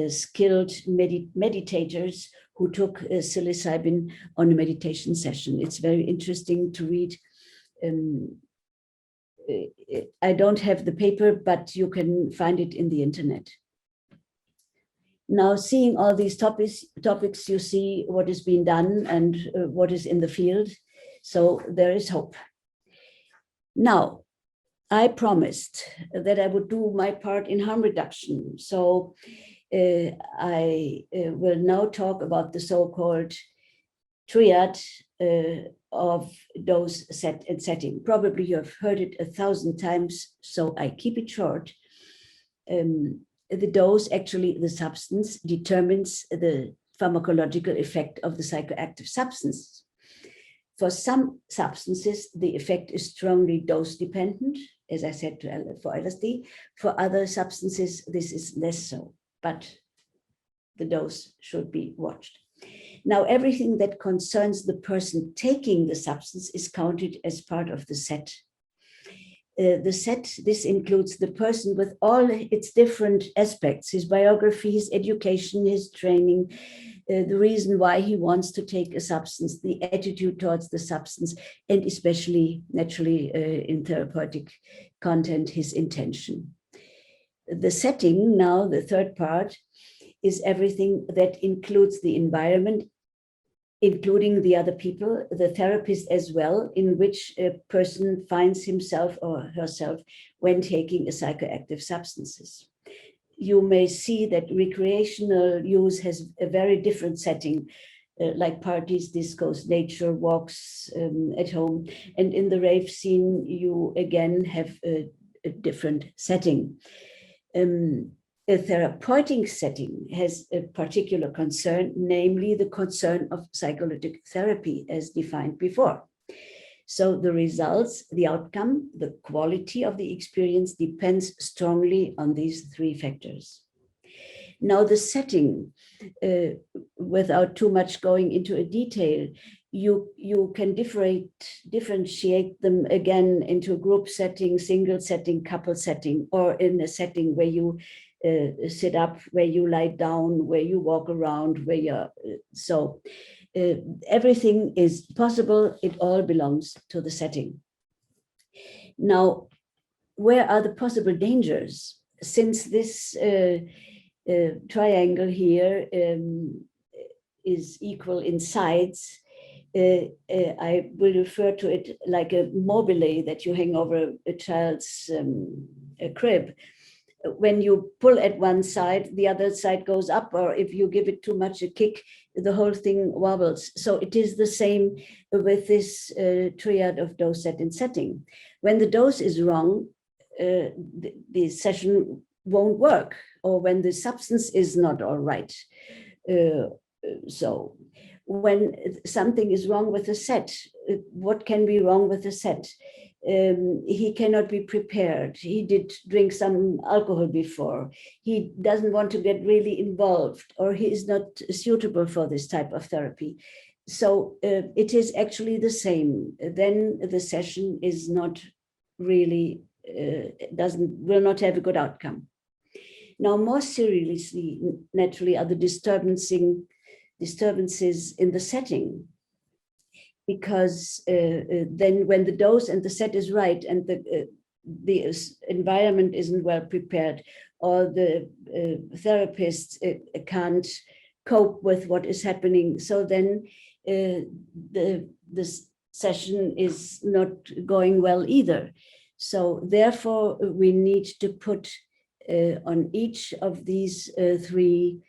S1: skilled meditators who took psilocybin on a meditation session. It's very interesting to read. I don't have the paper, but you can find it in the internet. Now, seeing all these topics, you see what is being done and what is in the field. So there is hope. Now, I promised that I would do my part in harm reduction. So I will now talk about the so-called triad of dose, set, and setting. Probably you have heard it 1,000 times, so I keep it short. The dose, actually the substance, determines the pharmacological effect of the psychoactive substance. For some substances, the effect is strongly dose dependent, as I said for LSD. For other substances, this is less so, but the dose should be watched. Now, everything that concerns the person taking the substance is counted as part of the set. The set, this includes the person with all its different aspects, his biography, his education, his training, the reason why he wants to take a substance, the attitude towards the substance, and especially, naturally, in therapeutic content, his intention. The setting, now the third part, is everything that includes the environment, including the other people, the therapist as well, in which a person finds himself or herself when taking a psychoactive substances. You may see that recreational use has a very different setting, like parties, discos, nature, walks at home. And in the rave scene, you again have a different setting. A therapeutic setting has a particular concern, namely the concern of psycholytic therapy as defined before. So the results, the outcome, the quality of the experience depends strongly on these three factors. Now the setting, without too much going into a detail, you can differentiate them again into group setting, single setting, couple setting, or in a setting where you sit up, where you lie down, where you walk around, where you're, everything is possible. It all belongs to the setting. Now, where are the possible dangers? Since this triangle here is equal in sides, I will refer to it like a mobile that you hang over a child's crib. When you pull at one side, the other side goes up, or if you give it too much a kick, the whole thing wobbles. So it is the same with this triad of dose, set, and setting. When the dose is wrong, the session won't work, or when the substance is not all right. So when something is wrong with the set, what can be wrong with the set? He cannot be prepared. He did drink some alcohol before. He doesn't want to get really involved, or he is not suitable for this type of therapy. So it is actually the same. Then the session is not really, will not have a good outcome. Now, more seriously, naturally, are the disturbances in the setting. Because then when the dose and the set is right and the environment isn't well prepared, or the therapist can't cope with what is happening, so then the session is not going well either. So therefore, we need to put on each of these three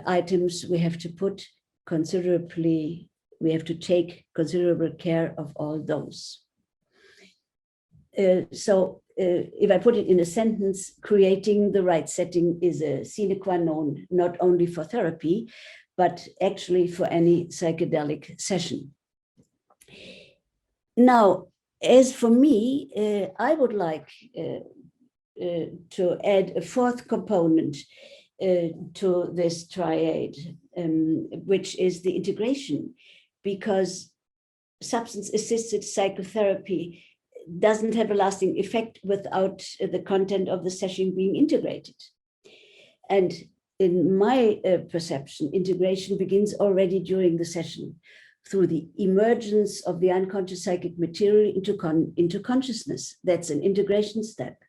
S1: items, we have to put considerably. We have to take considerable care of all those. So if I put it in a sentence, creating the right setting is a sine qua non, not only for therapy, but actually for any psychedelic session. Now, as for me, I would like to add a fourth component to this triad, which is the integration. Because substance-assisted psychotherapy doesn't have a lasting effect without the content of the session being integrated. And in my perception, integration begins already during the session through the emergence of the unconscious psychic material into consciousness. That's an integration step.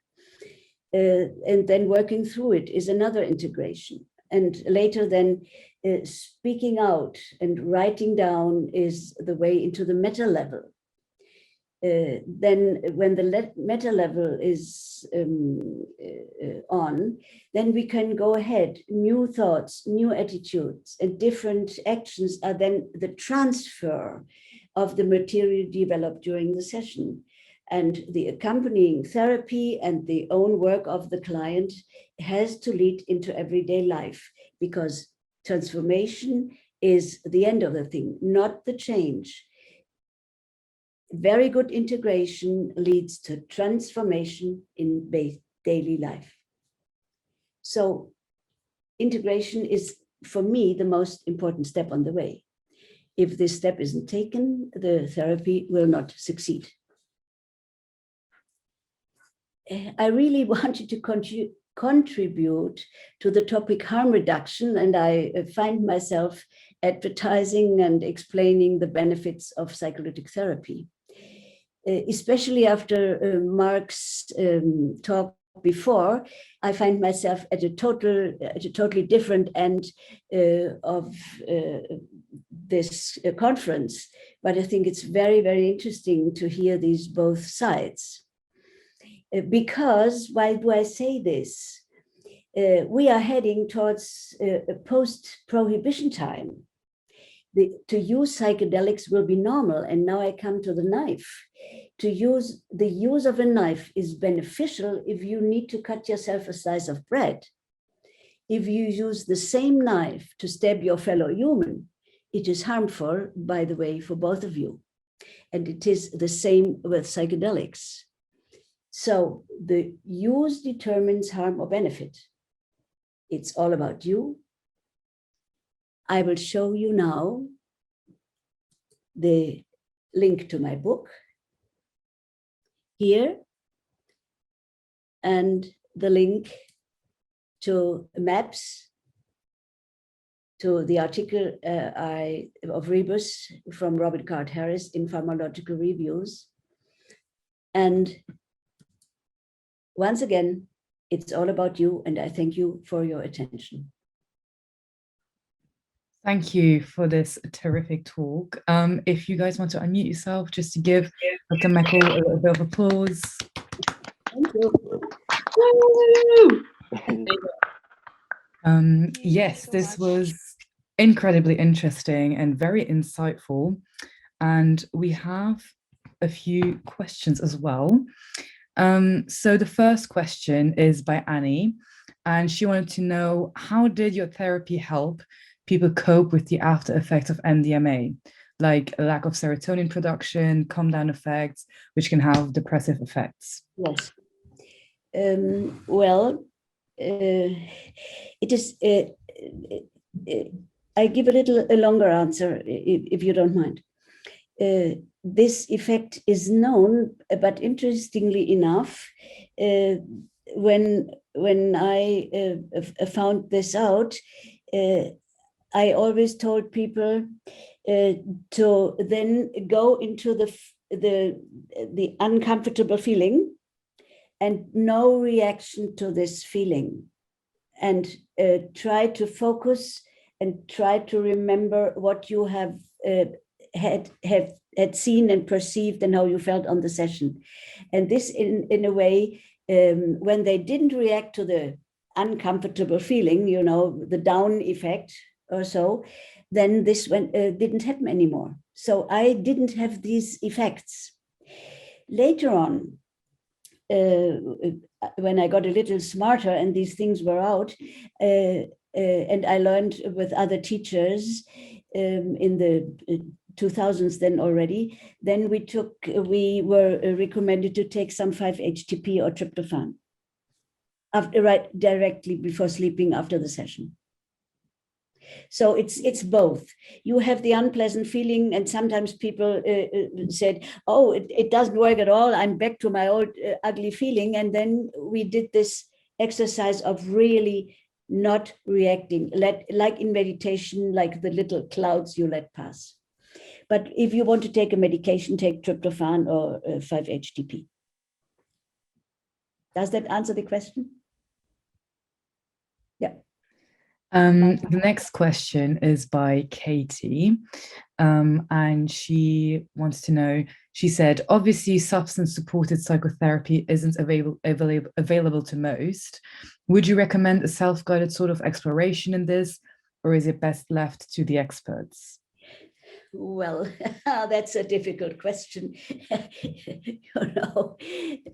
S1: And then working through it is another integration. And later then speaking out and writing down is the way into the meta level. Then when the meta level is on, then we can go ahead. New thoughts, new attitudes, and different actions are then the transfer of the material developed during the session. And the accompanying therapy and the own work of the client has to lead into everyday life, because transformation is the end of the thing, not the change. Very good integration leads to transformation in daily life. So integration is, for me, the most important step on the way. If this step isn't taken, the therapy will not succeed. I really wanted to contribute to the topic harm reduction, and I find myself advertising and explaining the benefits of psycholytic therapy, especially after Mark's talk before. I find myself at a totally different end of this conference, but I think it's very, very interesting to hear these both sides. Because, why do I say this? We are heading towards a post-prohibition time. To use psychedelics will be normal, and now I come to the knife. The use of a knife is beneficial if you need to cut yourself a slice of bread. If you use the same knife to stab your fellow human, it is harmful, by the way, for both of you. And it is the same with psychedelics. So the use determines harm or benefit. It's all about you. I will show you now the link to my book here, and the link to maps, to the article of Rebus from Robert Card Harris in Pharmacological Reviews. And once again, it's all about you, and I thank you for your attention.
S2: Thank you for this terrific talk. If you guys want to unmute yourself, just to give Dr. Meckel a little bit of applause.
S1: Thank you.
S2: Yes, this was incredibly interesting and very insightful. And we have a few questions as well. So the first question is by Annie, and she wanted to know, how did your therapy help people cope with the after effects of MDMA, like a lack of serotonin production, calm down effects, which can have depressive effects?
S1: Yes. Well, it is, I give a longer answer, if you don't mind. This effect is known, but interestingly enough, when I found this out, I always told people to then go into the uncomfortable feeling and no reaction to this feeling, and try to focus and try to remember what you have had seen and perceived and how you felt on the session. And this in a way, when they didn't react to the uncomfortable feeling, you know, the down effect or so, then this didn't happen anymore. So I didn't have these effects. Later on, when I got a little smarter and these things were out, and I learned with other teachers in the 2000s then already, then we were recommended to take some 5-HTP or tryptophan directly before sleeping after the session. So it's both. You have the unpleasant feeling, and sometimes people said, oh, it doesn't work at all, I'm back to my old ugly feeling. And then we did this exercise of really not reacting, like in meditation, like the little clouds you let pass. But if you want to take a medication, take tryptophan or 5-HTP. Does that answer the question? Yeah.
S2: The next question is by Katie, and she wants to know, she said, obviously substance-supported psychotherapy isn't available to most. Would you recommend a self-guided sort of exploration in this, or is it best left to the experts?
S1: Well, that's a difficult question. You know,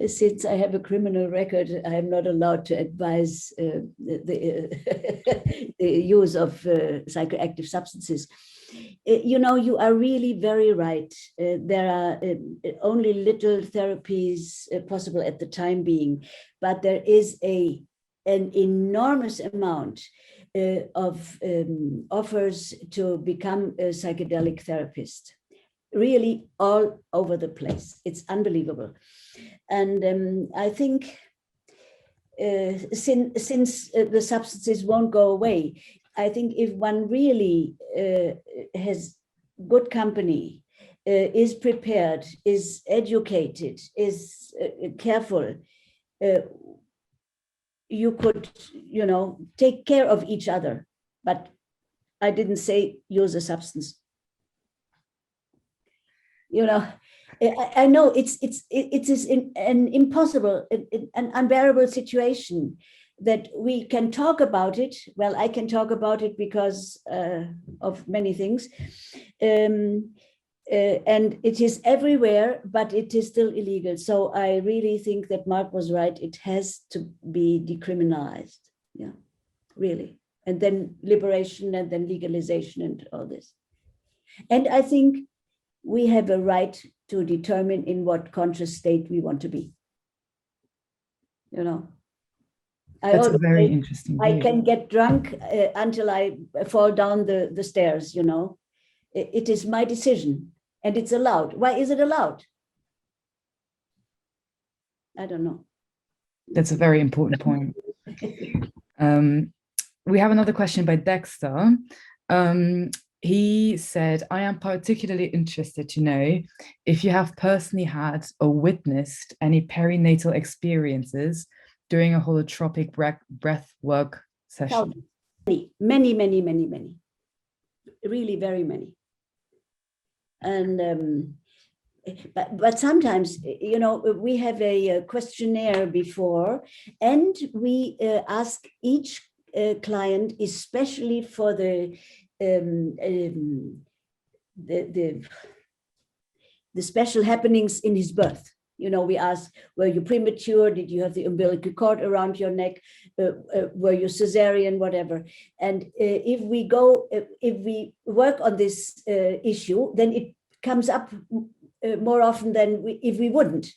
S1: since I have a criminal record, I am not allowed to advise the use of psychoactive substances. You know, you are really very right. There are only little therapies possible at the time being, but there is a an enormous amount of offers to become a psychedelic therapist, really all over the place. It's unbelievable. And I think since the substances won't go away, I think if one really has good company, is prepared, is educated, is careful, you could, take care of each other. But I didn't say use a substance. I know it is an impossible, an unbearable situation that we can talk about it. Well, I can talk about it because of many things. And it is everywhere, but it is still illegal. So I really think that Mark was right. It has to be decriminalized. Yeah, really. And then liberation and then legalization and all this. And I think we have a right to determine in what conscious state we want to be.
S2: That's a very interesting view.
S1: I can get drunk until I fall down the stairs, It is my decision and it's allowed. Why is it allowed? I don't know.
S2: That's a very important point. We have another question by Dexter. He said, I am particularly interested to know if you have personally had or witnessed any perinatal experiences during a holotropic breath work session.
S1: Many. Really very many. And but sometimes, we have a questionnaire before, and we ask each client, especially for the special happenings in his birth. We ask, were you premature? Did you have the umbilical cord around your neck? Were you cesarean, whatever? And if we work on this issue, then it comes up more often than if we wouldn't.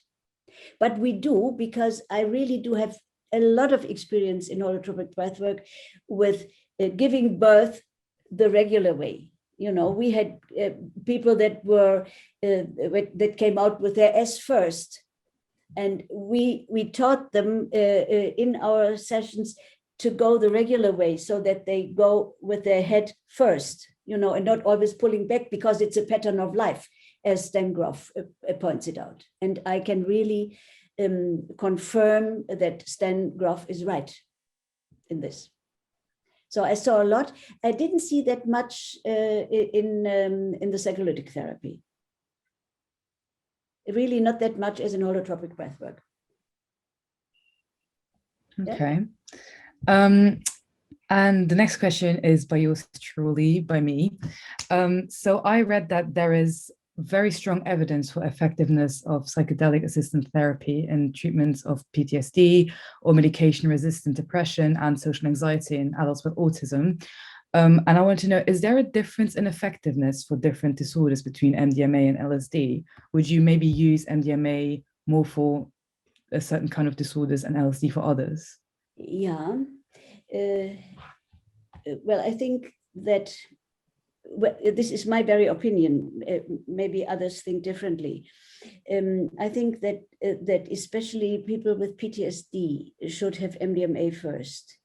S1: But we do, because I really do have a lot of experience in holotropic breathwork with giving birth the regular way. We had people that that came out with their S first, and we taught them in our sessions to go the regular way, so that they go with their head first, and not always pulling back, because it's a pattern of life, as Stan Grof points it out. And I can really confirm that Stan Grof is right in this. So I saw a lot. I didn't see that much in the psycholytic therapy. Really not that much as in holotropic breathwork.
S2: Okay. Yeah. And the next question is by yours truly, by me. So I read that there is very strong evidence for effectiveness of psychedelic assisted therapy in treatments of PTSD or medication-resistant depression and social anxiety in adults with autism. And I want to know, is there a difference in effectiveness for different disorders between MDMA and LSD? Would you maybe use MDMA more for a certain kind of disorders and LSD for others?
S1: Yeah. Well, I think that this is my very opinion. Maybe others think differently. I think that especially people with PTSD should have MDMA first,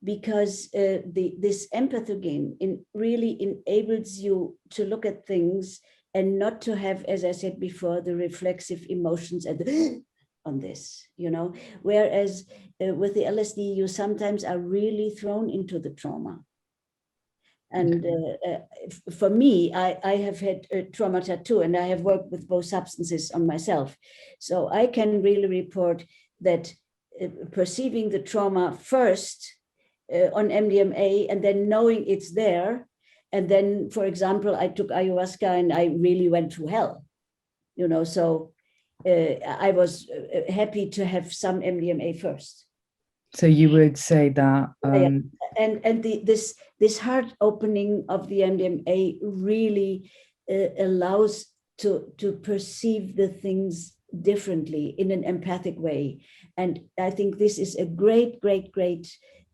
S1: because this empathogene really enables you to look at things and not to have, as I said before, the reflexive emotions and on this, whereas with the LSD, you sometimes are really thrown into the trauma. And for me, I have had traumata too, and I have worked with both substances on myself. So I can really report that perceiving the trauma first on MDMA, and then knowing it's there. And then, for example, I took ayahuasca and I really went to hell, so I was happy to have some MDMA first.
S2: So you would say that
S1: and this heart opening of the MDMA really allows to perceive the things differently in an empathic way. And I think this is a great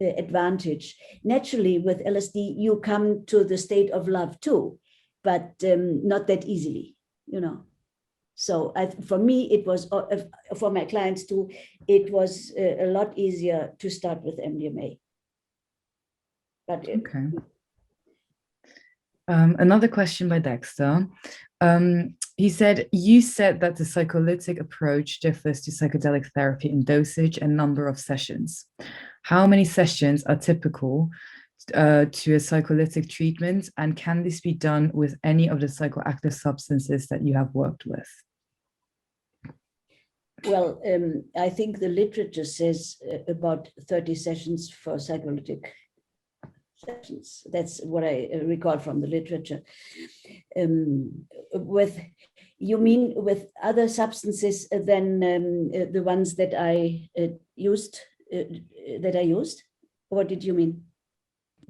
S1: advantage. Naturally, with LSD, you come to the state of love too, but not that easily, you know. So for me, it was, for my clients too, it was a lot easier to start with MDMA. But
S2: okay. Another question by Dexter. He said, you said that the psycholytic approach differs to psychedelic therapy in dosage and number of sessions. How many sessions are typical to a psycholytic treatment, and can this be done with any of the psychoactive substances that you have worked with?
S1: Well, I think the literature says about 30 sessions for psycholytic sessions. That's what I recall from the literature. You mean with other substances than the ones that I used? What did you mean,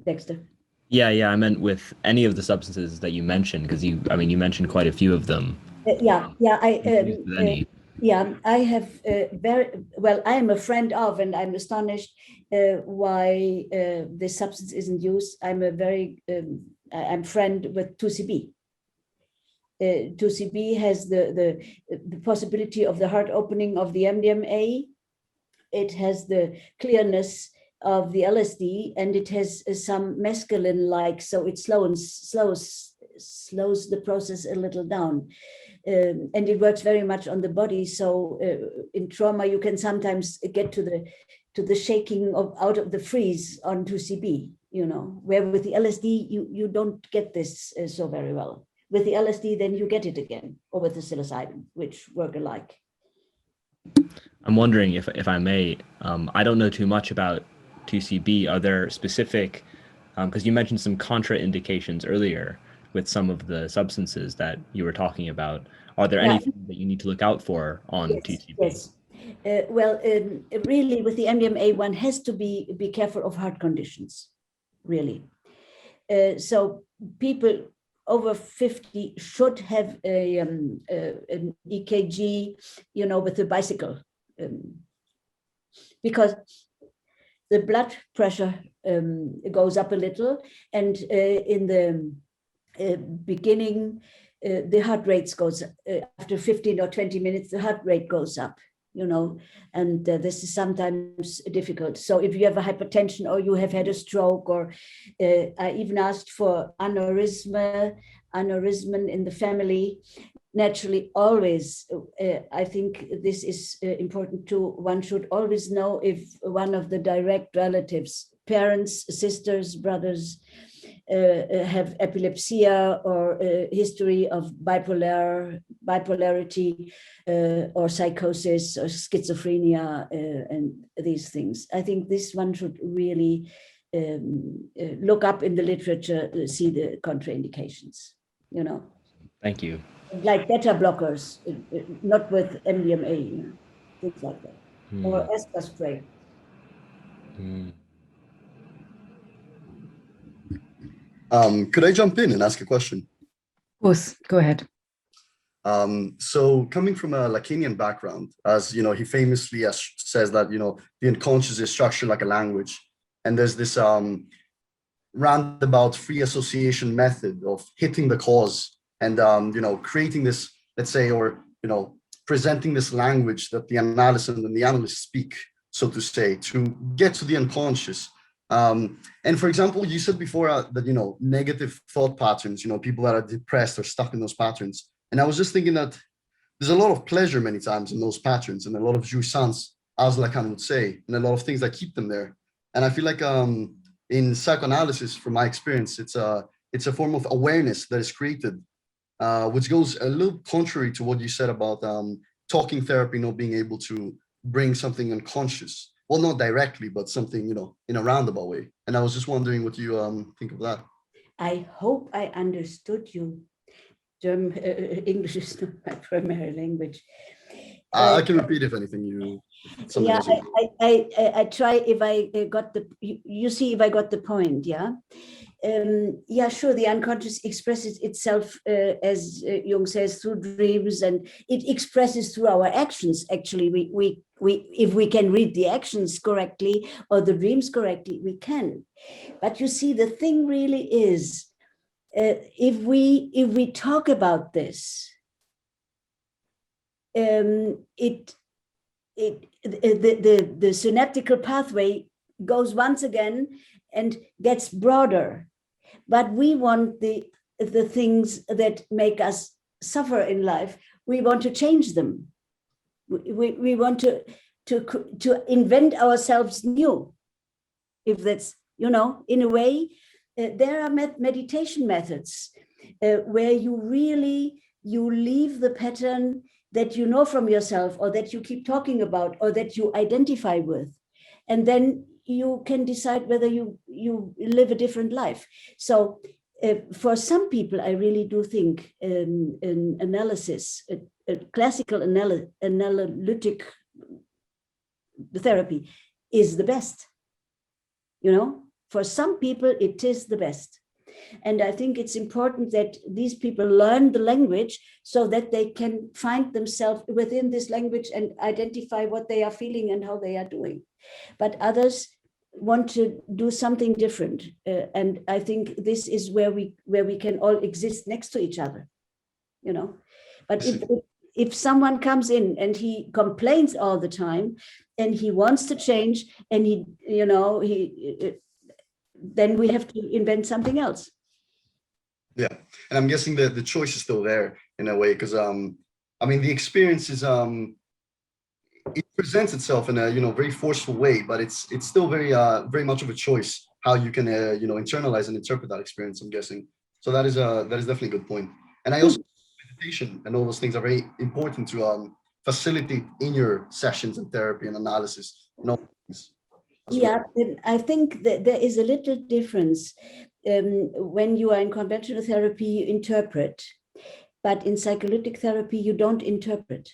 S1: Dexter?
S3: Yeah, I meant with any of the substances that you mentioned, because you mentioned quite a few of them.
S1: I have I am a friend of, and I'm astonished why this substance isn't used. I'm friend with 2CB. 2CB has the possibility of the heart opening of the MDMA. It has the clearness of the LSD, and it has some mescaline-like, so it slows the process a little down. And it works very much on the body. So in trauma, you can sometimes get to the shaking out of the freeze on 2CB, you know, where with the LSD, you don't get this so very well. With the LSD, then you get it again, or with the psilocybin, which work alike.
S3: I'm wondering if I may, I don't know too much about 2CB. Are there specific, because you mentioned some contraindications earlier with some of the substances that you were talking about. Are there anything that you need to look out for on 2CB?
S1: Yes. Really, with the MDMA, one has to be careful of heart conditions, really. So people over 50 should have an EKG, you know, with a bicycle, because the blood pressure goes up a little, and in the beginning, the heart rate goes after 15 or 20 minutes, the heart rate goes up, you know, and this is sometimes difficult. So if you have a hypertension, or you have had a stroke, or I even asked for aneurysm in the family. Naturally, always, I think this is important too. One should always know if one of the direct relatives, parents, sisters, brothers, have epilepsy or a history of bipolarity or psychosis or schizophrenia and these things. I think this one should really look up in the literature, see the contraindications, you know.
S3: Thank you.
S1: Like beta blockers, not with MDMA, you know, things like that, or ester spray.
S4: Could I jump in and ask a question?
S2: Of course, go ahead.
S4: So coming from a Lacanian background, as you know, he famously says that, you know, the unconscious is structured like a language, and there's this roundabout free association method of hitting the cause and you know, creating this, let's say, or you know, presenting this language that the analyst and the analyst speak, so to say, to get to the unconscious. And for example, you said before that, you know, negative thought patterns, you know, people that are depressed are stuck in those patterns. And I was just thinking that there's a lot of pleasure many times in those patterns, and a lot of jouissance, as Lacan would say, and a lot of things that keep them there. And I feel like in psychoanalysis, from my experience, it's a form of awareness that is created, which goes a little contrary to what you said about talking therapy not being able to bring something unconscious. Well, not directly, but something, you know, in a roundabout way. And I was just wondering what you think of that.
S1: I hope I understood you. English is not my primary language.
S4: I can repeat if anything you.
S1: Yeah, I try if I got the. You see if I got the point. Yeah, yeah, sure, the unconscious expresses itself, as Jung says, through dreams, and it expresses through our actions. Actually, we if we can read the actions correctly or the dreams correctly, we can. But you see, the thing really is, if we talk about this, the synaptical pathway goes once again and gets broader. But we want the things that make us suffer in life, we want to change them. We want to invent ourselves new. If that's, in a way, there are meditation methods where you leave the pattern that you know from yourself, or that you keep talking about, or that you identify with, and then you can decide whether you live a different life. So for some people, I really do think an analysis, a classical analytic therapy is the best. For some people, it is the best. And I think it's important that these people learn the language so that they can find themselves within this language and identify what they are feeling and how they are doing. But others want to do something different. And I think this is where we can all exist next to each other, But if someone comes in and he complains all the time and he wants to change, and then we have to invent something else.
S4: Yeah, and I'm guessing that the choice is still there in a way, because the experience is it presents itself in a very forceful way, but it's still very much of a choice how you can internalize and interpret that experience, I'm guessing. So that is definitely a good point. And I also meditation and all those things are very important to facilitate in your sessions and therapy and analysis and all things.
S1: Yeah, I think that there is a little difference. When you are in conventional therapy, you interpret, but in psycholytic therapy, you don't interpret.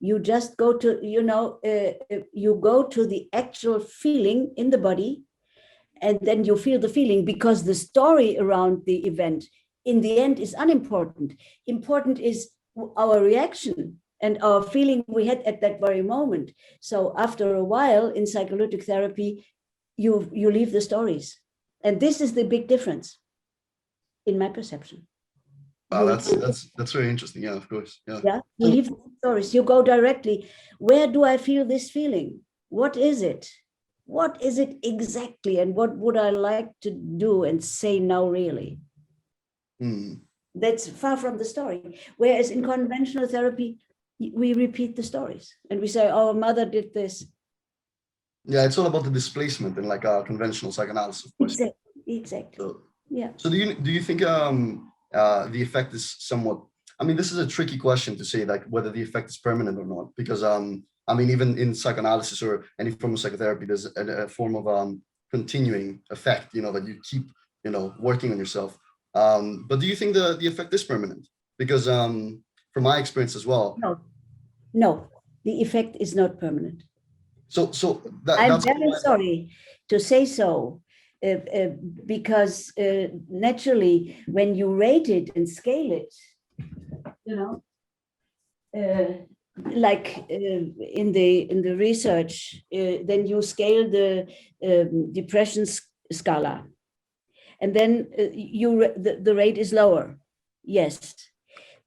S1: You just go to, you go to the actual feeling in the body, and then you feel the feeling, because the story around the event in the end is unimportant. Important is our reaction and our feeling we had at that very moment. So after a while in psycholytic therapy, you leave the stories. And this is the big difference in my perception.
S4: Wow, that's very interesting. Yeah, of course.
S1: Yeah, you leave the stories. You go directly. Where do I feel this feeling? What is it? What is it exactly? And what would I like to do and say now, really? That's far from the story. Whereas in conventional therapy, we repeat the stories and we say, our mother did this.
S4: Yeah, it's all about the displacement in like a conventional psychoanalysis, of course.
S1: Exactly.
S4: So,
S1: yeah.
S4: So do you think the effect is somewhat, this is a tricky question to say, like whether the effect is permanent or not, because even in psychoanalysis or any form of psychotherapy, there's a form of continuing effect, that you keep, working on yourself. But do you think the effect is permanent? Because from my experience as well.
S1: No, the effect is not permanent.
S4: So
S1: I'm very sorry to say so, because naturally, when you rate it and scale it, like in the research, then you scale the depression scala, and then the rate is lower. Yes,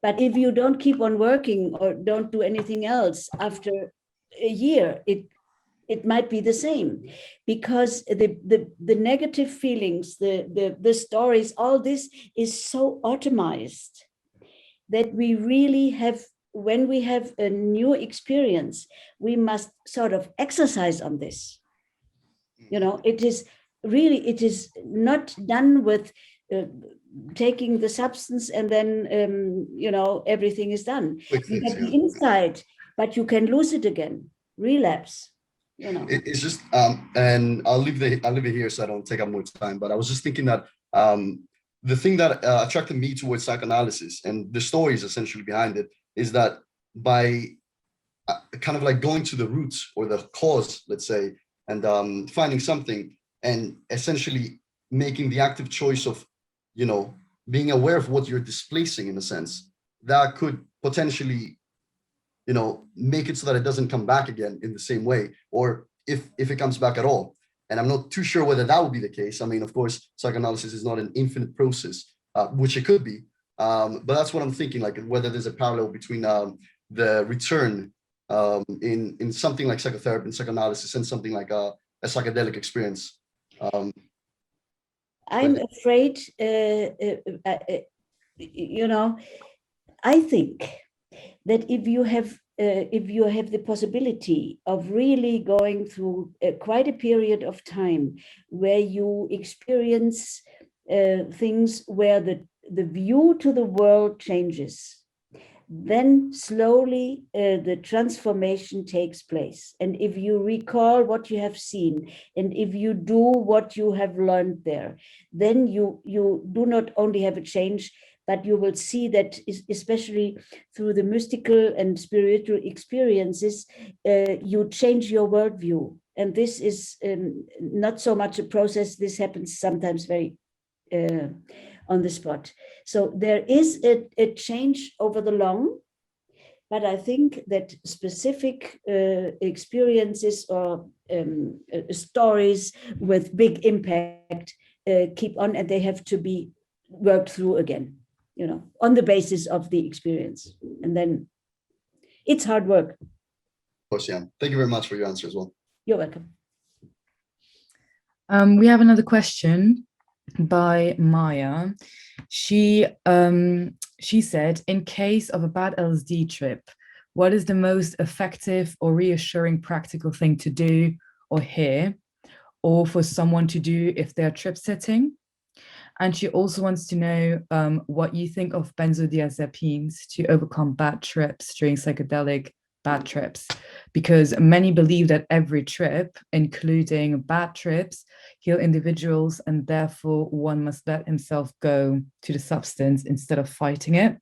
S1: but if you don't keep on working or don't do anything else after a year, it might be the same, because the negative feelings, the stories, all this is so automized that we really have, when we have a new experience, we must sort of exercise on this. It is not done with taking the substance and then everything is done. You get the insight, but you can lose it again, relapse.
S4: It's just and I'll leave it here so I don't take up more time, but I was just thinking that the thing that attracted me towards psychoanalysis and the stories essentially behind it is that by kind of like going to the roots or the cause, let's say, and finding something and essentially making the active choice of, being aware of what you're displacing in a sense, that could potentially, make it so that it doesn't come back again in the same way, or if it comes back at all. And I'm not too sure whether that would be the case. I mean, of course, psychoanalysis is not an infinite process, which it could be. But that's what I'm thinking, like whether there's a parallel between the return in something like psychotherapy and psychoanalysis and something like a psychedelic experience.
S1: I'm afraid, I think that if you have the possibility of really going through quite a period of time where you experience things where the view to the world changes, then slowly the transformation takes place. And if you recall what you have seen, and if you do what you have learned there, then you do not only have a change, but you will see that, especially through the mystical and spiritual experiences, you change your worldview. And this is not so much a process. This happens sometimes very on the spot. So there is a change over the long, but I think that specific experiences or stories with big impact keep on, and they have to be worked through again, on the basis of the experience. And then it's hard work.
S4: Of course, yeah. Thank you very much for your answer as well.
S1: You're welcome.
S2: We have another question by Maya. She said, in case of a bad LSD trip, what is the most effective or reassuring practical thing to do or hear, or for someone to do if they're trip setting? And she also wants to know what you think of benzodiazepines to overcome bad trips during psychedelic bad trips, because many believe that every trip, including bad trips, heal individuals, and therefore one must let himself go to the substance instead of fighting it.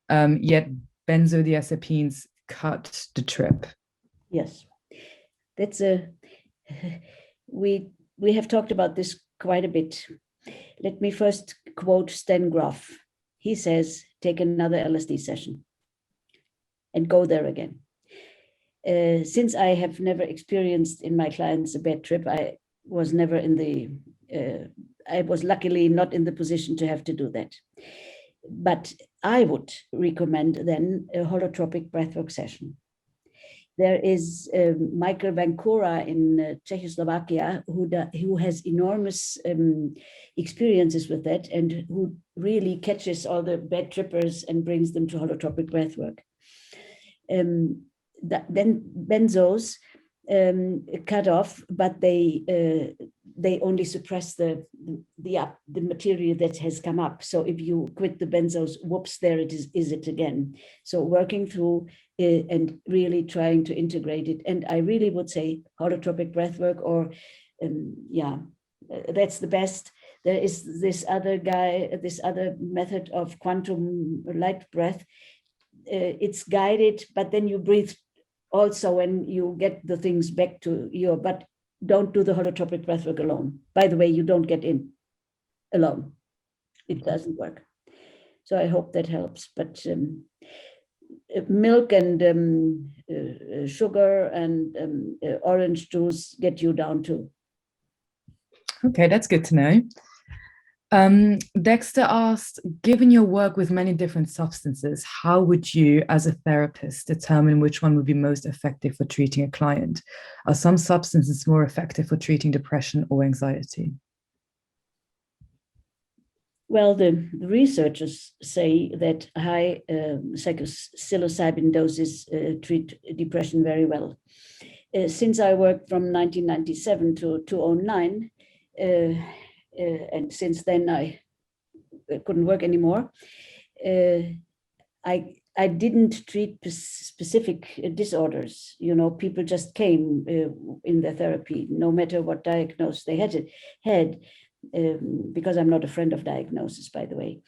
S2: Yet benzodiazepines cut the trip.
S1: Yes, that's we have talked about this quite a bit. Let me first quote Stan Groff. He says, take another LSD session and go there again. Since I have never experienced in my clients a bad trip, I was never I was luckily not in the position to have to do that. But I would recommend then a holotropic breathwork session. There is Meckel in Czechoslovakia who has enormous experiences with that, and who really catches all the bad trippers and brings them to holotropic breathwork. Then benzos cut off, but they only suppress the material that has come up. So if you quit the benzos, whoops, there it is it again. So working through and really trying to integrate it. And I really would say holotropic breathwork, or that's the best. There is this other method of quantum light breath. It's guided, but then you breathe also when you get the things back to your, but don't do the holotropic breathwork alone. By the way, you don't get in alone. It doesn't work. So I hope that helps. But milk and sugar and orange juice get you down too.
S2: Okay, that's good to know. Dexter asked, given your work with many different substances, how would you, as a therapist, determine which one would be most effective for treating a client? Are some substances more effective for treating depression or anxiety?
S1: Well, the researchers say that high psilocybin doses treat depression very well. Since I worked from 1997 to 2009, and since then I couldn't work anymore, I didn't treat specific disorders. People just came in their therapy, no matter what diagnosis they had, because I'm not a friend of diagnosis, by the way.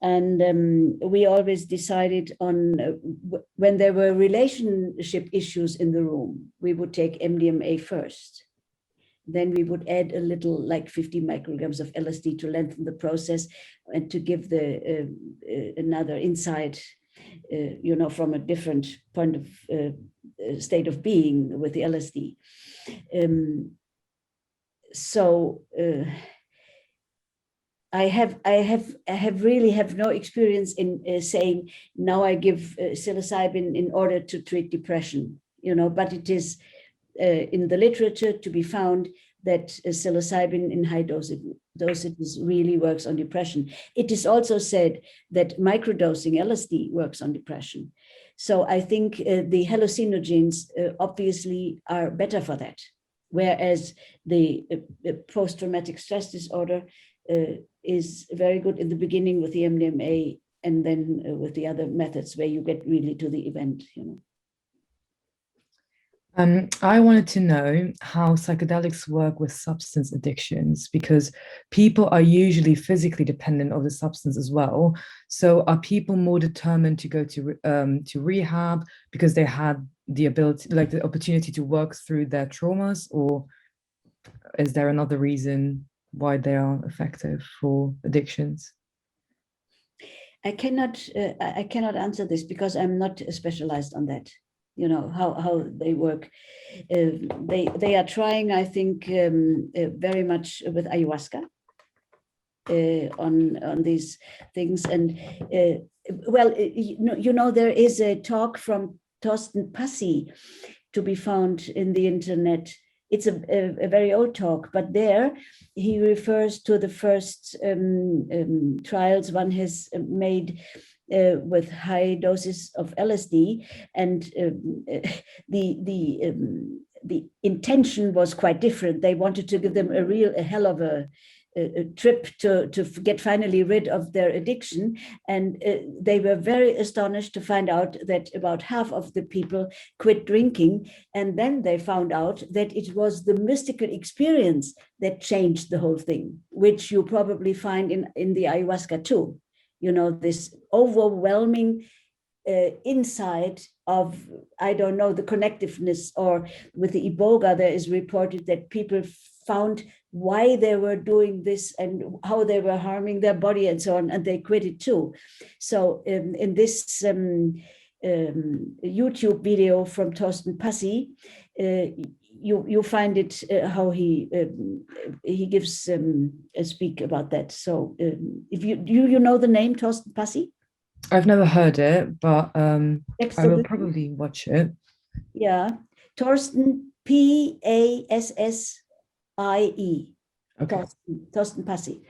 S1: And we always decided on when there were relationship issues in the room, we would take MDMA first. then we would add a little, like 50 micrograms of LSD to lengthen the process and to give the another insight, from a different point of state of being with the LSD. I really have no experience in saying now I give psilocybin in order to treat depression, but it is in the literature to be found that psilocybin in high dosages really works on depression. It is also said that microdosing LSD works on depression. So I think the hallucinogens obviously are better for that, whereas the post-traumatic stress disorder is very good in the beginning with the MDMA, and then with the other methods where you get really to the event.
S2: I wanted to know how psychedelics work with substance addictions, because people are usually physically dependent of the substance as well. So are people more determined to go to rehab because they had the ability, like the opportunity to work through their traumas, or is there another reason why they are effective for addictions?
S1: I cannot answer this because I'm not specialized on that. How they work. They are trying, I think, very much with ayahuasca on these things. And there is a talk from Thorsten Passi to be found in the internet. It's a very old talk, but there he refers to the first trials one has made with high doses of LSD, and the intention was quite different. They wanted to give them a hell of a trip to get finally rid of their addiction, and they were very astonished to find out that about half of the people quit drinking, and then they found out that it was the mystical experience that changed the whole thing, which you probably find in the ayahuasca too. This overwhelming insight of, I don't know, the connectiveness. Or with the Iboga, there is reported that people found why they were doing this and how they were harming their body and so on, and they quit it too. So in this YouTube video from Thorsten Passi, you find it how he gives a speak about that. So if you know the name Thorsten Passi?
S2: I've never heard it, but I will probably watch it.
S1: Yeah, Thorsten, Passie. Okay. Thorsten Passi.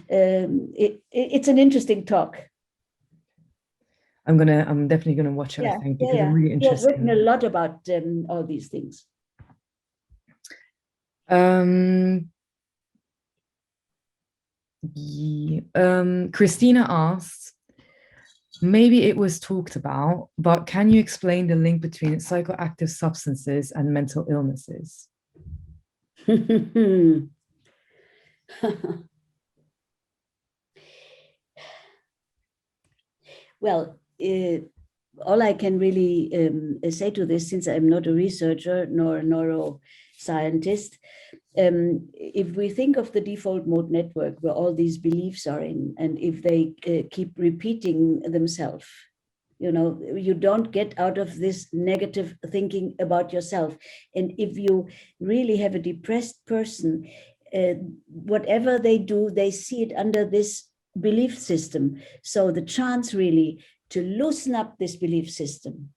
S1: It's an interesting talk.
S2: I'm definitely gonna watch it. I think, because I'm really interested.
S1: He has written a lot about all these things.
S2: Christina asks, maybe it was talked about, but can you explain the link between psychoactive substances and mental illnesses?
S1: Well, all I can really say to this, since I'm not a researcher nor a neuroscientist, if we think of the default mode network where all these beliefs are in, and if they keep repeating themselves, you don't get out of this negative thinking about yourself. And if you really have a depressed person, whatever they do, they see it under this belief system. So the chance really to loosen up this belief system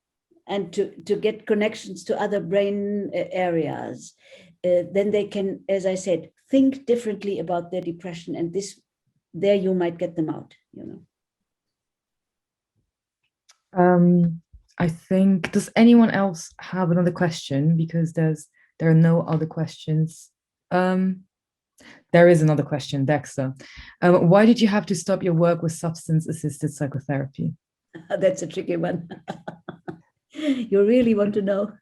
S1: and to get connections to other brain areas, then they can, as I said, think differently about their depression, and there you might get them out.
S2: I think, does anyone else have another question? Because there are no other questions. There is another question, Dexter. Why did you have to stop your work with substance-assisted psychotherapy?
S1: That's a tricky one. You really want to know?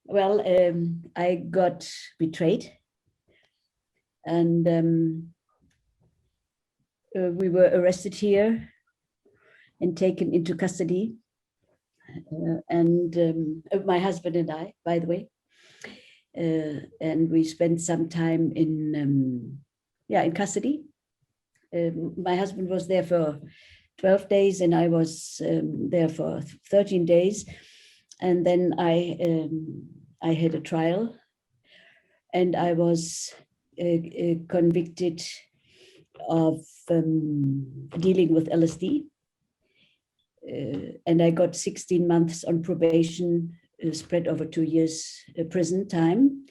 S1: Well, I got betrayed, and we were arrested here and taken into custody. And my husband and I, by the way. and we spent some time in custody. My husband was there for 12 days and I was there for 13 days. And then I had a trial and I was convicted of dealing with LSD. And I got 16 months on probation, spread over 2 years prison time.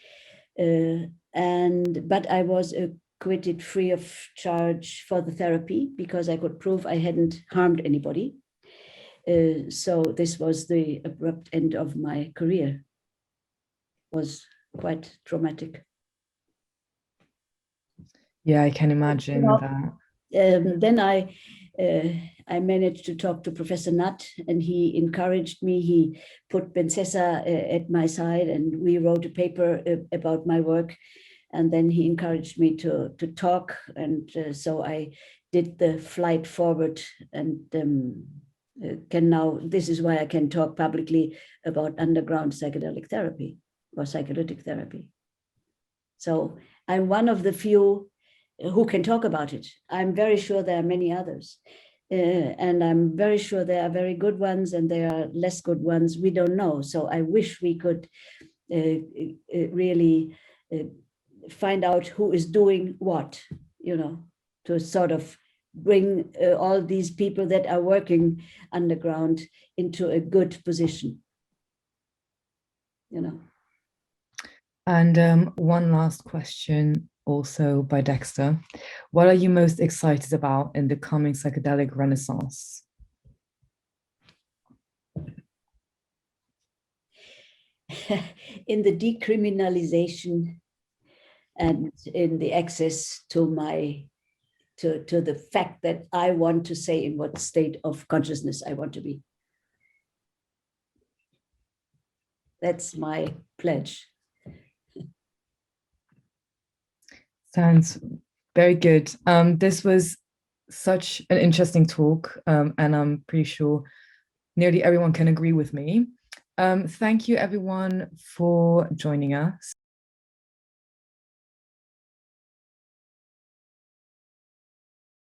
S1: But I was acquitted free of charge for the therapy because I could prove I hadn't harmed anybody. So this was the abrupt end of my career. It was quite traumatic.
S2: Yeah, I can imagine that.
S1: Then I managed to talk to Professor Nutt and he encouraged me. He put Bensessa at my side and we wrote a paper about my work. And then he encouraged me to talk. And so I did the flight forward and can now, this is why I can talk publicly about underground psychedelic therapy or psycholytic therapy. So I'm one of the few who can talk about it. I'm very sure there are many others. And I'm very sure there are very good ones and there are less good ones. We don't know. So I wish we could really find out who is doing what, to sort of bring all these people that are working underground into a good position,
S2: And one last question also by Dexter. What are you most excited about in the coming psychedelic renaissance?
S1: In the decriminalization and in the access to the fact that I want to say in what state of consciousness I want to be. That's my pledge.
S2: Sounds very good. This was such an interesting talk, and I'm pretty sure nearly everyone can agree with me. Thank you everyone for joining us.